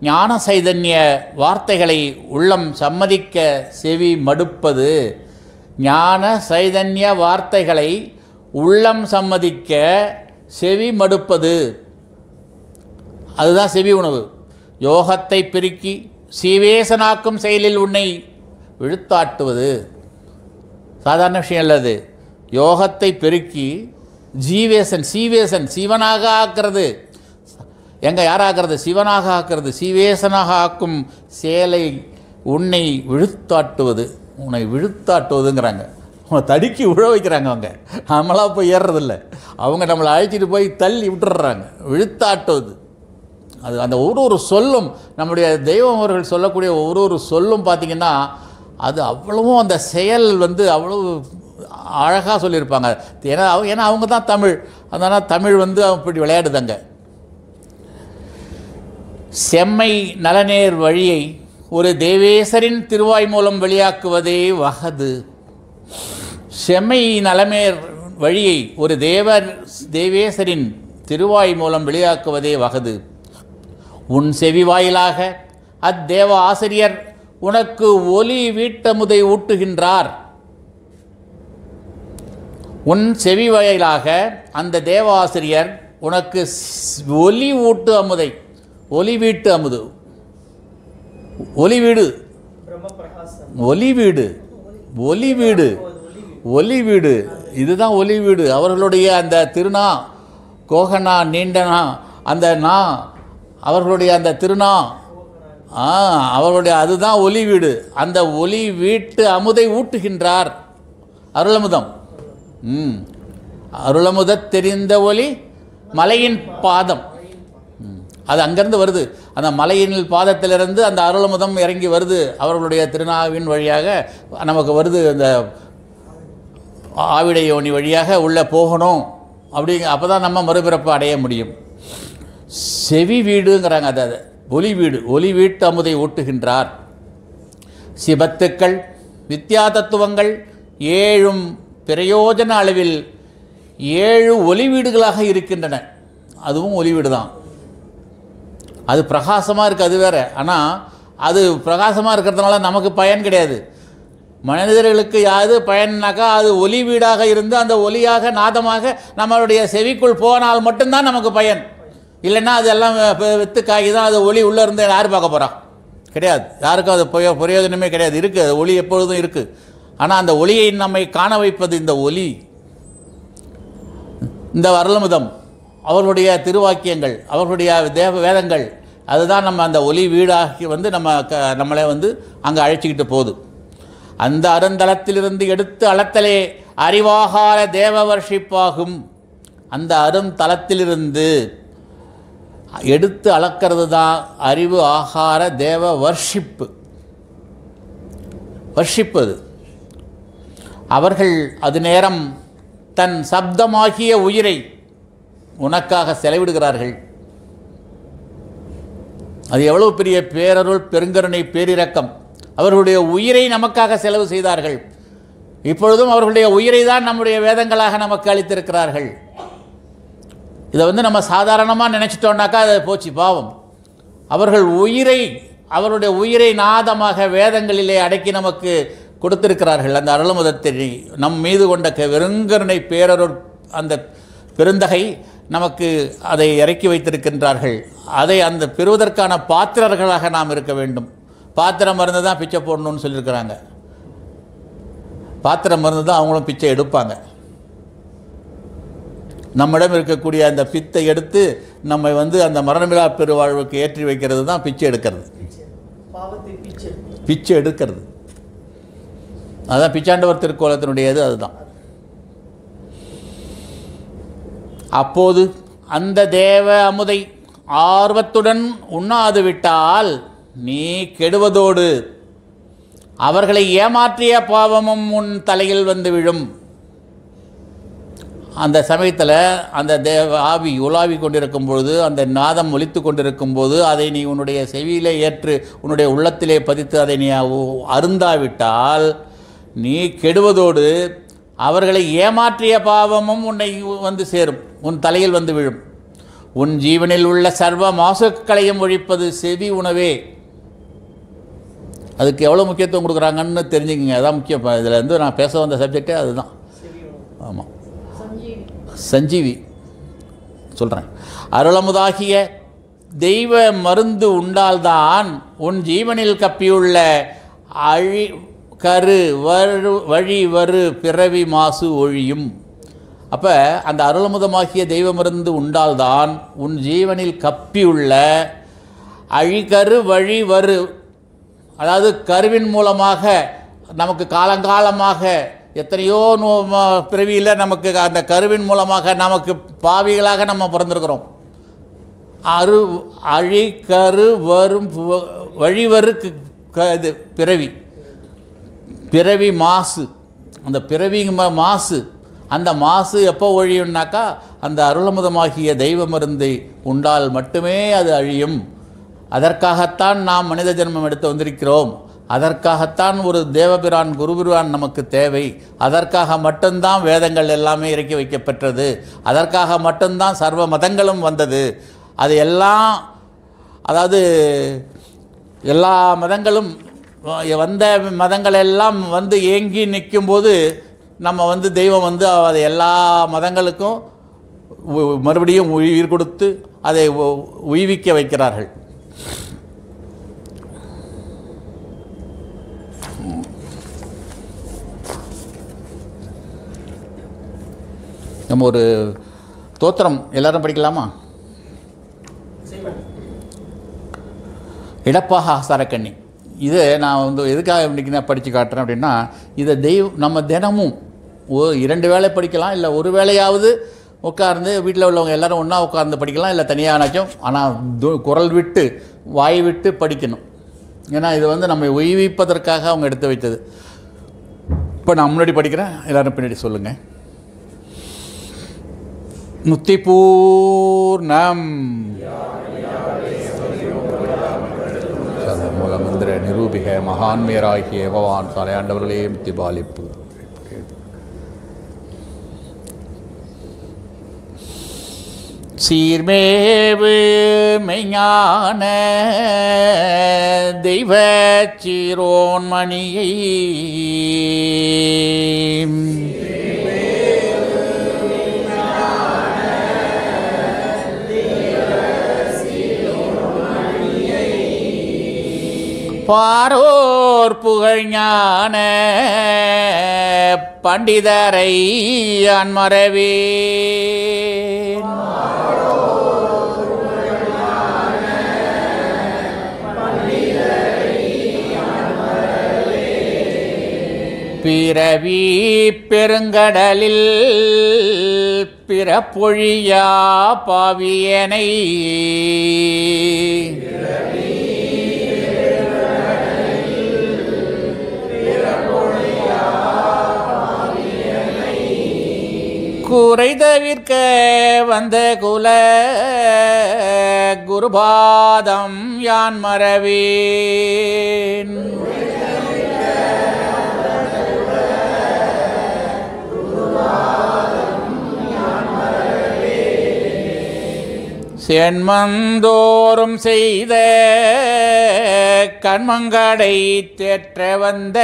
ஞான சைதன்ய வார்த்தைகளை உள்ளம் சம்மதிக்க செவி மடுப்பது. ஞான சைதன்ய வார்த்தைகளை உள்ளம் சம்மதிக்க செவி மடுப்பது, அதுதான் செவி உணவு. யோகத்தை பெருக்கி சீவேசனாக்கும் செயலில் உன்னை விழுத்தாட்டுவது சாதாரண விஷயம் அல்லது. யோகத்தை பெருக்கி சீவேசன் சிவனாக ஆக்கிறது. எங்கே யார் ஆக்கிறது? சிவனாக ஆக்கிறது. சீவேசனாக ஆக்கும் செயலை உன்னை விழுத்தாட்டுவது. உன்னை விழுத்தாட்டுவதுங்கிறாங்க, அவங்க தடுக்கி உழ வைக்கிறாங்க. அவங்க நம்மளாக போய் ஏறுறதில்ல, அவங்க நம்மளை அழைச்சிட்டு போய் தள்ளி விட்டுடுறாங்க. விழுத்தாட்டுவது அது அந்த ஒரு சொல்லும், நம்முடைய தெய்வம் அவர்கள் சொல்லக்கூடிய ஒரு சொல்லும் பார்த்திங்கன்னா அது அவ்வளவும் அந்த செயல் அவ்வளவு அழகாக சொல்லியிருப்பாங்க. ஏன்னா அவங்க தான் தமிழ், அதனால் தமிழ் அப்படி விளையாடுதாங்க. செம்மை நலநேர் வழியை ஒரு தேவேசரின் திருவாய் மூலம் வெளியாக்குவதே வகது. செம்மை நலமேர் வழியை ஒரு தேவேசரின் திருவாய் மூலம் வெளியாக்குவதே வகது. உன் செவி வாயிலாக அத்தேவ ஆசிரியர் உனக்கு ஒலி வீட்டமுதை ஊட்டுகின்றார். உன் செவி வாயிலாக அந்த தேவாசிரியர் உனக்கு ஒலி ஊட்டு அமுதை, ஒலி வீட்டு அமுது, ஒலி வீடு, ஒலி வீடு, ஒலி வீடு, ஒலி வீடு, இதுதான் ஒலி வீடு. அவர்களுடைய அந்த திருநா கோகனா நீண்டனா அந்த நா அவர்களுடைய அந்த திருநா அவர்களுடைய அதுதான் ஒலி வீடு. அந்த ஒலி வீட்டு அமுதை ஊட்டுகின்றார். அருளமுதம், அருளமுத தெரிந்த ஒலி மலையின் பாதம், அது அங்கேருந்து வருது. அந்த மலையின் பாதத்திலிருந்து அந்த அருளமுதம் இறங்கி வருது, அவர்களுடைய திருநாவின் வழியாக நமக்கு வருது. அந்த ஆவிடை யோனி வழியாக உள்ளே போகணும். அப்போ தான் நம்ம மறுபிறப்பு அடைய முடியும். செவி வீடுங்கிறாங்க, அது ஒலி வீடு, ஒலி வீட்டு அமுதை ஊட்டுகின்றார். சிபத்துக்கள் வித்யா தத்துவங்கள் 7 பிரயோஜன அளவில் 7 ஒலி வீடுகளாக இருக்கின்றன. அதுவும் ஒலி வீடு தான். அது பிரகாசமாக இருக்குது, அது வேறு. ஆனால் அது பிரகாசமாக இருக்கிறதுனால நமக்கு பயன் கிடையாது. மனிதர்களுக்கு யாது பயன்னாக்கா அது ஒலி வீடாக இருந்து அந்த ஒலியாக நாதமாக நம்மளுடைய செவிக்குள் போனால் மட்டும்தான் நமக்கு பயன். இல்லைன்னா அதெல்லாம் வித்து காய்கி தான். அது ஒளி உள்ளே இருந்து யார் பார்க்க போகிறான்? கிடையாது, யாருக்கும் அது பிரயோஜனமே கிடையாது. இருக்குது, அது ஒளி எப்பொழுதும் இருக்குது. ஆனால் அந்த ஒளியை நம்மை காண வைப்பது இந்த ஒலி, இந்த அருளமுதம், அவர்களுடைய திருவாக்கியங்கள், அவர்களுடைய வேதங்கள், அதுதான் நம்ம அந்த ஒலி வீடாகி நம்மளை அங்கே அழைச்சிக்கிட்டு போகுது. அந்த அருந்தலத்திலிருந்து எடுத்து அளத்தலே அறிவாகார தேவ வர்ஷிப்பாகும். அந்த அருந்தலத்திலிருந்து எடுத்து அளக்கிறது தான் அறிவு ஆகார தேவ வர்ஷிப்பு. அது அவர்கள் அது நேரம் தன் சப்தமாகிய உயிரை உனக்காக செலவிடுகிறார்கள். அது எவ்வளவு பெரிய பேரருள், பெருங்கருணை, பேரிரக்கம். அவர்களுடைய உயிரை நமக்காக செலவு செய்தார்கள். இப்பொழுதும் அவர்களுடைய உயிரை தான் நம்முடைய வேதங்களாக நமக்கு அளித்திருக்கிறார்கள். இதை நம்ம சாதாரணமாக நினச்சிட்டோம்னாக்கா அதை போச்சு பாவம். அவருடைய உயிரை நாதமாக வேதங்களிலே அடக்கி நமக்கு கொடுத்திருக்கிறார்கள். அந்த அருளமுதத்தை நம் மீது கொண்ட வெறுங்கருணை பேரருள் அந்த பெருந்தகை நமக்கு அதை இறக்கி வைத்திருக்கின்றார்கள். அதை அந்த பெறுவதற்கான பாத்திரர்களாக நாம் இருக்க வேண்டும். பாத்திரம் மருந்து தான் பிச்சை போடணும்னு சொல்லியிருக்கிறாங்க. பாத்திரம் மருந்து தான் அவங்களும் பிச்சை எடுப்பாங்க. நம்மிடம் இருக்கக்கூடிய அந்த பித்தை எடுத்து நம்மை அந்த மரணமிலா பெருவாழ்வுக்கு ஏற்றி வைக்கிறது தான் பிச்சை எடுக்கிறது. பிச்சை எடுக்கிறது அதுதான் பிச்சாண்டவர் திருக்கோலத்தினுடையது. அதுதான். அப்போது அந்த தேவ அமுதை ஆர்வத்துடன் உண்ணாது விட்டால் நீ கெடுவதோடு அவர்களை ஏமாற்றிய பாவமும் உன் தலையில் வந்து விழும். அந்த சமயத்தில் அந்த தேவ ஆவி உலாவி கொண்டிருக்கும் பொழுது, அந்த நாதம் ஒலித்து கொண்டிருக்கும் போது அதை நீ உன்னுடைய செவியிலே ஏற்று உன்னுடைய உள்ளத்திலே பதித்து அதை நீ அருந்தாவிட்டால் நீ கெடுவதோடு அவர்களை ஏமாற்றிய பாவமும் உன்னை சேரும், உன் தலையில் வந்து விழும். உன் ஜீவனில் உள்ள சர்வ மாசுக்களையும் ஒழிப்பது செவி உணவே. அதுக்கு எவ்வளோ முக்கியத்துவம் கொடுக்குறாங்கன்னு தெரிஞ்சுக்கங்க. அதான் முக்கியம். இதில் நான் பேச வந்த சப்ஜெக்டே அதுதான். ஆமாம், சஞ்சீவி சொல்கிறேன். அருளமுதாகிய தெய்வ மருந்து உண்டால்தான் உன் ஜீவனில் கப்பியுள்ள வழி வரு பிறவி மாசு ஒழியும். அப்போ அந்த அருளமுதமாகிய தெய்வ மருந்து உண்டால்தான் உன் ஜீவனில் கப்பியுள்ள அழிகரு வழி வரு, அதாவது கருவின் மூலமாக நமக்கு காலங்காலமாக எத்தனையோ பிறவியில் நமக்கு அந்த கருவின் மூலமாக நமக்கு பாவிகளாக நம்ம பிறந்திருக்கிறோம். அழிகரு வரும் வழிவரு இது பிறவி மாசு. அந்த பிறவி மாசு, அந்த மாசு எப்போ ஒழியும்னாக்கா அந்த அருளமுதமாகிய தெய்வ மருந்தை உண்டால் மட்டுமே அது அழியும். அதற்காகத்தான் நாம் மனித ஜென்மம் எடுத்து வந்திருக்கிறோம். அதற்காகத்தான் ஒரு தேவபிரான் குருபிரான் நமக்கு தேவை. அதற்காக மட்டும்தான் வேதங்கள் எல்லாமே இறக்கி வைக்கப்பெற்றது. அதற்காக மட்டும்தான் சர்வ மதங்களும் வந்தது. அது எல்லாம், அதாவது எல்லா மதங்களும் வந்த மதங்கள் எல்லாம் ஏங்கி நிற்கும்போது நம்ம தெய்வம் அதை எல்லா மதங்களுக்கும் மறுபடியும் உயிர் கொடுத்து அதை உய்விக்க வைக்கிறார்கள். நம்ம ஒரு தோத்திரம் எல்லாரும் படிக்கலாமா? இடப்பாக சரக்கண்ணி. இது நான் எதுக்காக இன்றைக்கி நான் படித்து காட்டுறேன் அப்படின்னா, இதை நம்ம தினமும் 2 வேளை படிக்கலாம், இல்லை ஒரு வேளையாவது உட்கார்ந்து வீட்டில் உள்ளவங்க எல்லோரும் ஒன்றா உட்கார்ந்து படிக்கலாம், இல்லை தனியானாச்சும். ஆனால் குரல் விட்டு வாய் விட்டு படிக்கணும். ஏன்னா இது நம்ம உய்விப்பதற்காக அவங்க எடுத்து வைத்தது. இப்போ நான் முன்னாடி படிக்கிறேன், எல்லோரும் பின்னாடி சொல்லுங்கள். முத்திபூர்ணம் மூலமந்திர நிரூபிக மகான்மேராகிய பகவான் சாலையாண்டவர்களே முத்தி பாலிப்பு. சீர்மேவு மெய்ஞான தெய்வ சீரோன்மணியை பாரோர் புகழ்ஞான பண்டிதரை அன்மரவே பிறவி பெருங்கடலில் பிறப்பொழியா பாவியனை குறை தவிர்க்க வந்த குல குருபாதம் யான் மறவேன். சென்மந்தோறும் செய்த கண்மங்கடை தேற்ற வந்த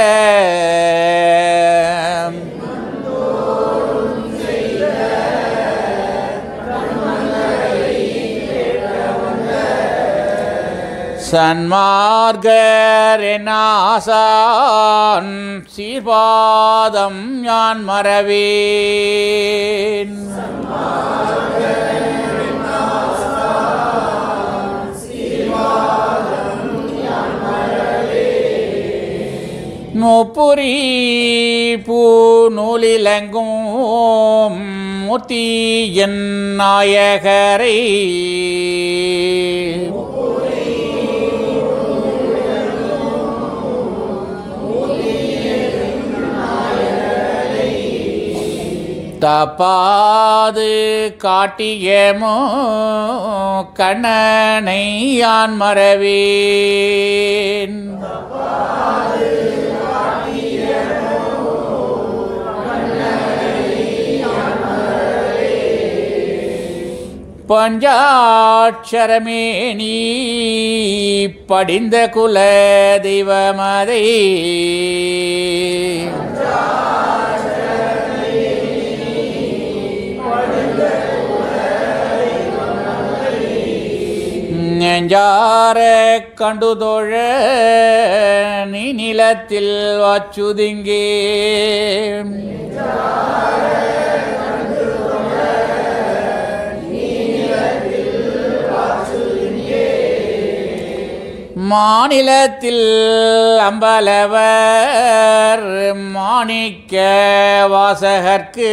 சன்மார்கரெனாசான் சீர்பாதம் யான் மறவேன். நூப்புரி பூ நூலிலங்கும் மூர்த்தி என் நாயகரை தப்பாது காட்டியமோ கண்ணனை யான் மறவேன். பஞ்சாட்சரமே நீ படிந்த குல தெய்வமதை நெஞ்சார கண்டுதோழ நீ நிலத்தில் வாச்சுதிங்கே மாநிலத்தில் அம்பலவர் மாணிக்க வாசகர்க்கு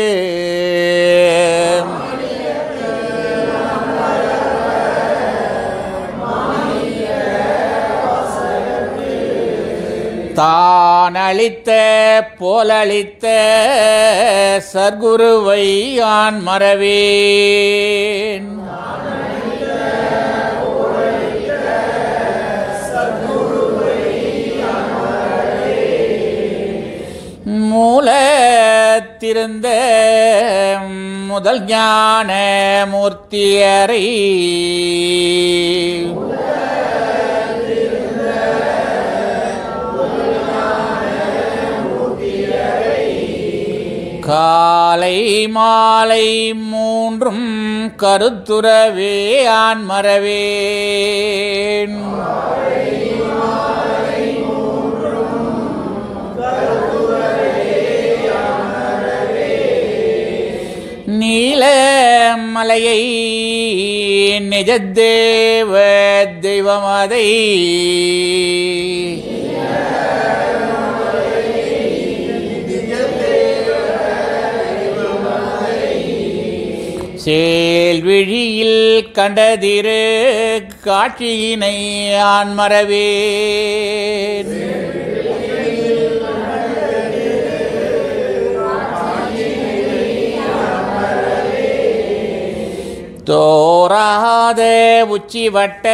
தான் அளித்த போலளித்த சர்க்குருவை யான் மறவேன். மூலத்திருந்த முதல் ஞான மூர்த்தியரை காலை மாலை மூன்றும் கருத்துறவே ஆன் மறவேன். நீலமலையை நிஜதேவ தெய்வமதை சேல்விழியில் கண்டதிரு காட்சியினை ஆன் மறவேன். தோராத உச்சி வட்ட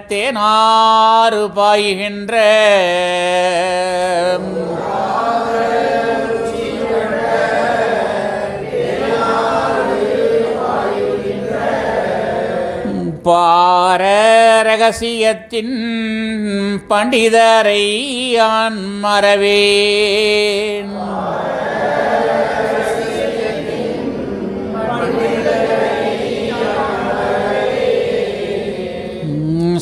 தேனாறு பாய்கின்ற பார ரகசியத்தின் பண்டிதரை யான் மறவேன்.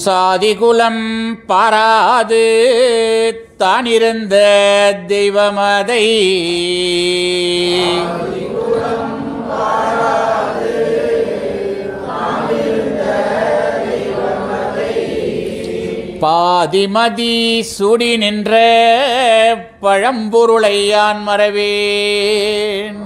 சாதிகுலம் பாராது தானிருந்த தெய்வமதை பாதிமதி சூடி நின்ற பழம்பொருளை யான் மறவேன்.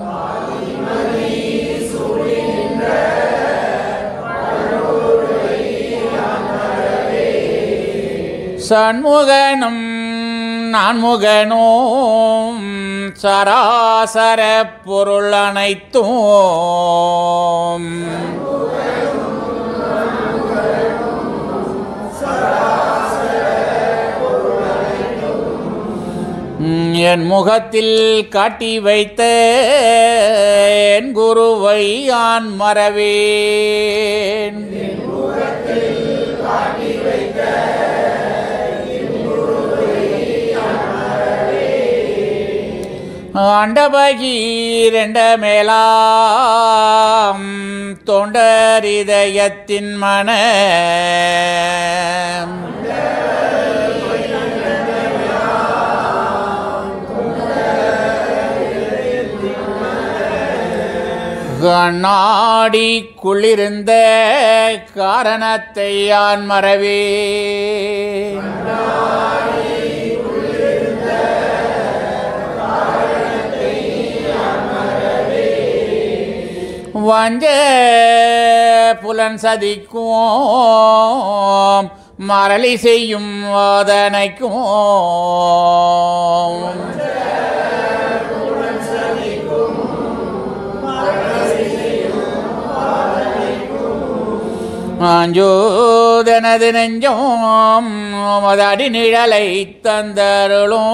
சண்முகனும் நான்முகனும் சராசர பொருள் அனைத்தும் என் முகத்தில் காட்டி வைத்த என் குருவை யான் மறவேன். ஆண்டபகீரண்ட மேலாம் தொண்டரிதயத்தின் மன கண்ணாடி குளிர்ந்த காரணத்தை யான் மறவேன். வஞ்ச புலன் சதிக்கும் மரளி செய்யும் வாதனைக்கும் ஆஞ்சோதனது நெஞ்சோம் மதாடி நிழலை தந்தருளும்.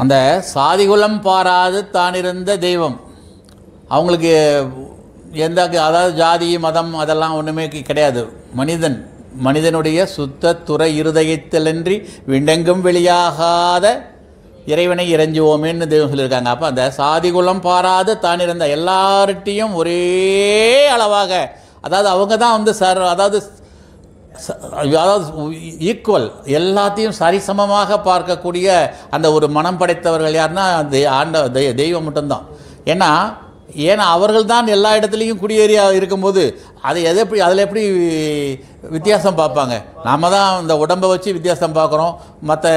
அந்த சாதிகுலம் பாராது தான் இருந்த தெய்வம் அவங்களுக்கு எந்த அதாவது ஜாதி மதம் அதெல்லாம் ஒன்றுமே கிடையாது. மனிதனுடைய சுத்த துறை இருதயத்திலன்றி விண்டெங்கும் வெளியாகாத இறைவனை இறைஞ்சுவோமேன்னு தெய்வம் சொல்லியிருக்காங்க. அப்போ அந்த சாதிகுலம் பாராது தான் இருந்த எல்லார்ட்டையும் ஒரே அளவாக அதாவது அவங்க தான் வந்து அதாவது ஈக்குவல் எல்லாத்தையும் சரிசமமாக பார்க்கக்கூடிய அந்த ஒரு மனம் படைத்தவர்கள் யாருன்னா தெய்வம் மட்டும்தான். ஏன்னா அவர்கள் தான் எல்லா இடத்துலையும் குடியேறி இருக்கும்போது அதில் எப்படி வித்தியாசம் பார்ப்பாங்க? நாம் தான் இந்த உடம்பை வச்சு வித்தியாசம் பார்க்குறோம், மற்ற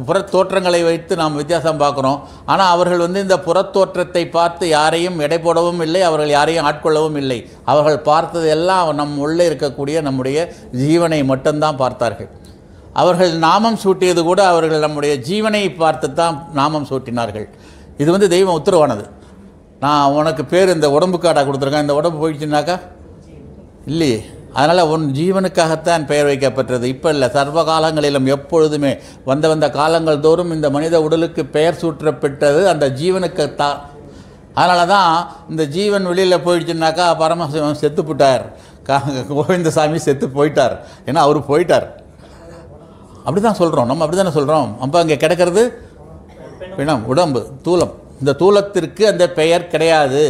புறத்தோற்றங்களை வைத்து நாம் வித்தியாசம் பார்க்குறோம். ஆனால் அவர்கள் வந்து இந்த புறத்தோற்றத்தை பார்த்து யாரையும் எடை போடவும் இல்லை, அவர்கள் யாரையும் ஆட்கொள்ளவும் இல்லை. அவர்கள் பார்த்தது எல்லாம் நம் உள்ளே இருக்கக்கூடிய நம்முடைய ஜீவனை மட்டும்தான் பார்த்தார்கள். அவர்கள் நாமம் சூட்டியது கூட அவர்கள் நம்முடைய ஜீவனை பார்த்து தான் நாமம் சூட்டினார்கள். இது வந்து தெய்வம் உத்தரவானது. நான் உனக்கு பேர் இந்த உடம்புக்காடா கொடுத்துருக்கேன், இந்த உடம்பு போயிடுச்சுனாக்கா இல்லையே. அதனால் உன் ஜீவனுக்காகத்தான் பெயர் வைக்கப்பட்டது. இப்போ இல்லை, சர்வ காலங்களிலும் எப்பொழுதுமே வந்த காலங்கள் தோறும் இந்த மனித உடலுக்கு பெயர் சூற்றப்பட்டது அந்த ஜீவனுக்குத்தான். அதனால தான் இந்த ஜீவன் வெளியில் போயிடுச்சுனாக்கா பரமசிவன் செத்து போட்டார், கோவிந்தசாமி செத்து போயிட்டார், ஏன்னா அவர் போயிட்டார். அப்படி தான் சொல்கிறோம், நம்ம அப்படி தானே சொல்கிறோம். அப்போ அங்கே கிடக்கிறது பிணம், உடம்பு, தூலம். இந்த தூலத்திற்கு அந்த பெயர் கிடையாது.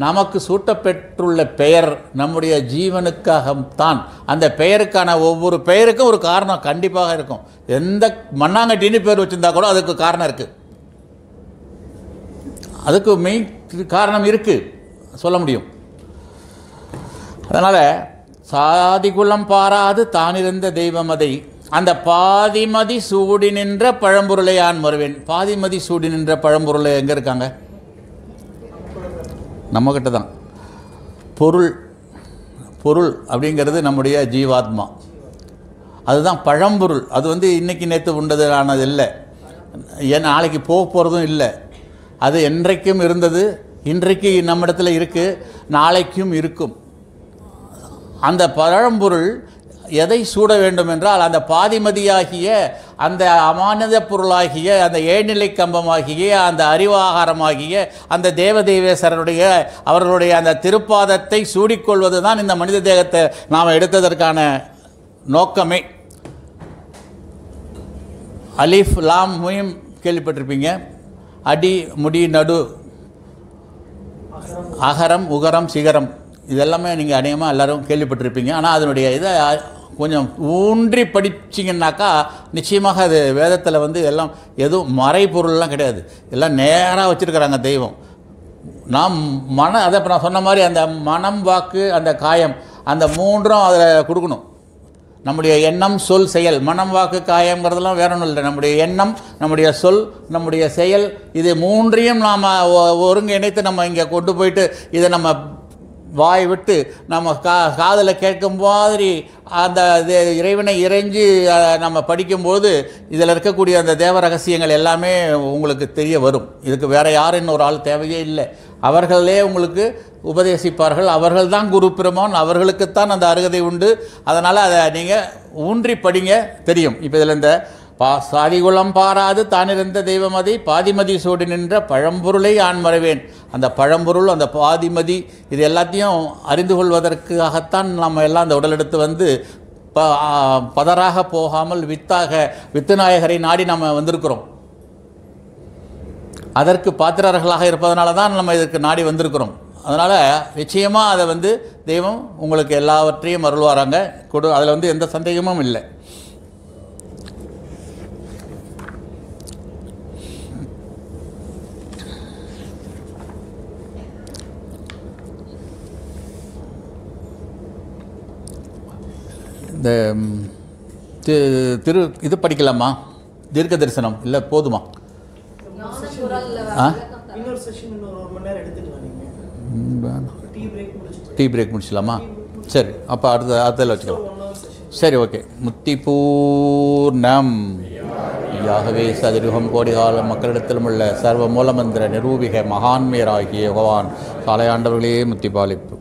நமக்கு சூட்டப்பெற்றுள்ள பெயர் நம்முடைய ஜீவனுக்காகத்தான். அந்த பெயருக்கான ஒவ்வொரு பெயருக்கும் ஒரு காரணம் கண்டிப்பாக இருக்கும். எந்த மண்ணாங்கட்டின்னு பேர் வச்சுருந்தா கூட அதுக்கு காரணம் இருக்குது, அதுக்கு மெயின் காரணம் இருக்குது, சொல்ல முடியும். அதனால் சாதிகுலம் பாராது தானிருந்த தெய்வம் அதை அந்த பாதிமதி சூடி நின்ற பழம்பொருளை யான் மறுவேன். பாதிமதி சூடி நின்ற பழம்பொருளை எங்கே இருக்காங்க? நம்மக்கிட்ட தான். பொருள் அப்படிங்கிறது நம்முடைய ஜீவாத்மா, அதுதான் பழம்பொருள். அது வந்து இன்றைக்கி நேற்று உண்டதானது இல்லை, ஏன் நாளைக்கு போகிறதும் இல்லை. அது என்றைக்கும் இருந்தது, இன்றைக்கு நம்மிடத்தில் இருக்குது, நாளைக்கும் இருக்கும். அந்த பழம்பொருள் எதை சூட வேண்டும் என்றால் அந்த பாதிமதியாகிய அந்த அமானித பொருளாகிய அந்த ஏழ்நிலை கம்பமாகிய அந்த அறிவாகாரமாகிய அந்த தேவதேவேஸ்வரருடைய அவர்களுடைய அந்த திருப்பாதத்தை சூடிக்கொள்வது தான் இந்த மனித தேகத்தை நாம் எடுத்ததற்கான நோக்கமே. அலிஃப் லாம் மீம் கேள்விப்பட்டிருப்பீங்க. அடி முடி நடு அகரம் உகரம் சிகரம் இதெல்லாமே நீங்கள் அநேகமாக எல்லோரும் கேள்விப்பட்டிருப்பீங்க. ஆனால் அதனுடைய இதை கொஞ்சம் ஊன்றி படிச்சிங்கன்னாக்கா நிச்சயமாக அது வேதத்தில் வந்து எல்லாம் எதுவும் மறைபொருள்லாம் கிடையாது, எல்லாம் நேராக வச்சுருக்கிறாங்க தெய்வம். நாம் அதை இப்போ நான் சொன்ன மாதிரி அந்த மனம் வாக்கு அந்த காயம் அந்த மூன்றும் அதில் கொடுக்கணும். நம்முடைய எண்ணம் சொல் செயல், மனம் வாக்கு காயங்கிறதுலாம் வேற ஒன்றும் இல்லை. நம்முடைய எண்ணம், நம்முடைய சொல், நம்முடைய செயல், இது மூன்றையும் நாம் ஒருங்கிணைத்து நம்ம இங்கே கொண்டு போயிட்டு இதை நம்ம வாய் விட்டு நம்ம காதில் கேட்கும் மாதிரி அந்த இறைவனை இறைஞ்சி நம்ம படிக்கும்போது இதில் இருக்கக்கூடிய அந்த தேவ ரகசியங்கள் எல்லாமே உங்களுக்கு தெரிய வரும். இதுக்கு வேறு யாரும் இன்னொரு ஆள் தேவையே இல்லை. அவர்களே உங்களுக்கு உபதேசிப்பார்கள். அவர்கள் தான் குரு பிரமான், அவர்களுக்குத்தான் அந்த அருகதை உண்டு. அதனால் அதை நீங்கள் ஊன்றி படிங்க, தெரியும். இப்போ இதில் இந்த சாதிகுளம் பாராது தானிருந்த தெய்வமதி பாதிமதி சோடி நின்ற பழம்பொருளை ஆண் மறைவேன். அந்த பழம்பொருள், அந்த பாதிமதி, இது எல்லாத்தையும் அறிந்து கொள்வதற்காகத்தான் நம்ம எல்லாம் அந்த உடலெடுத்து வந்து பதராக போகாமல் வித்துநாயகரை நாடி நம்ம வந்திருக்கிறோம். அதற்கு பாத்திரர்களாக இருப்பதனால தான் நம்ம இதற்கு நாடி வந்திருக்கிறோம். அதனால் நிச்சயமாக அதை வந்து தெய்வம் உங்களுக்கு எல்லாவற்றையும் அருள்வாராங்க அதில் வந்து எந்த சந்தேகமும் இல்லை. இந்த இது படிக்கலாமா? தீர்க்க தரிசனம் இல்லை போதுமா? டீ பிரேக் முடிச்சலாமா? சரி, அப்போ அடுத்ததில் வச்சுக்கலாம். சரி, ஓகே. முத்தி பூர்ணம். யாகவே சதுருகம் கோடிகால மக்களிடத்திலும் உள்ள சர்வ மூலமந்திர நிரூபிக மகான்மையராகிய பகவான் காலையாண்டவர்களே முத்தி பாலிப்பு.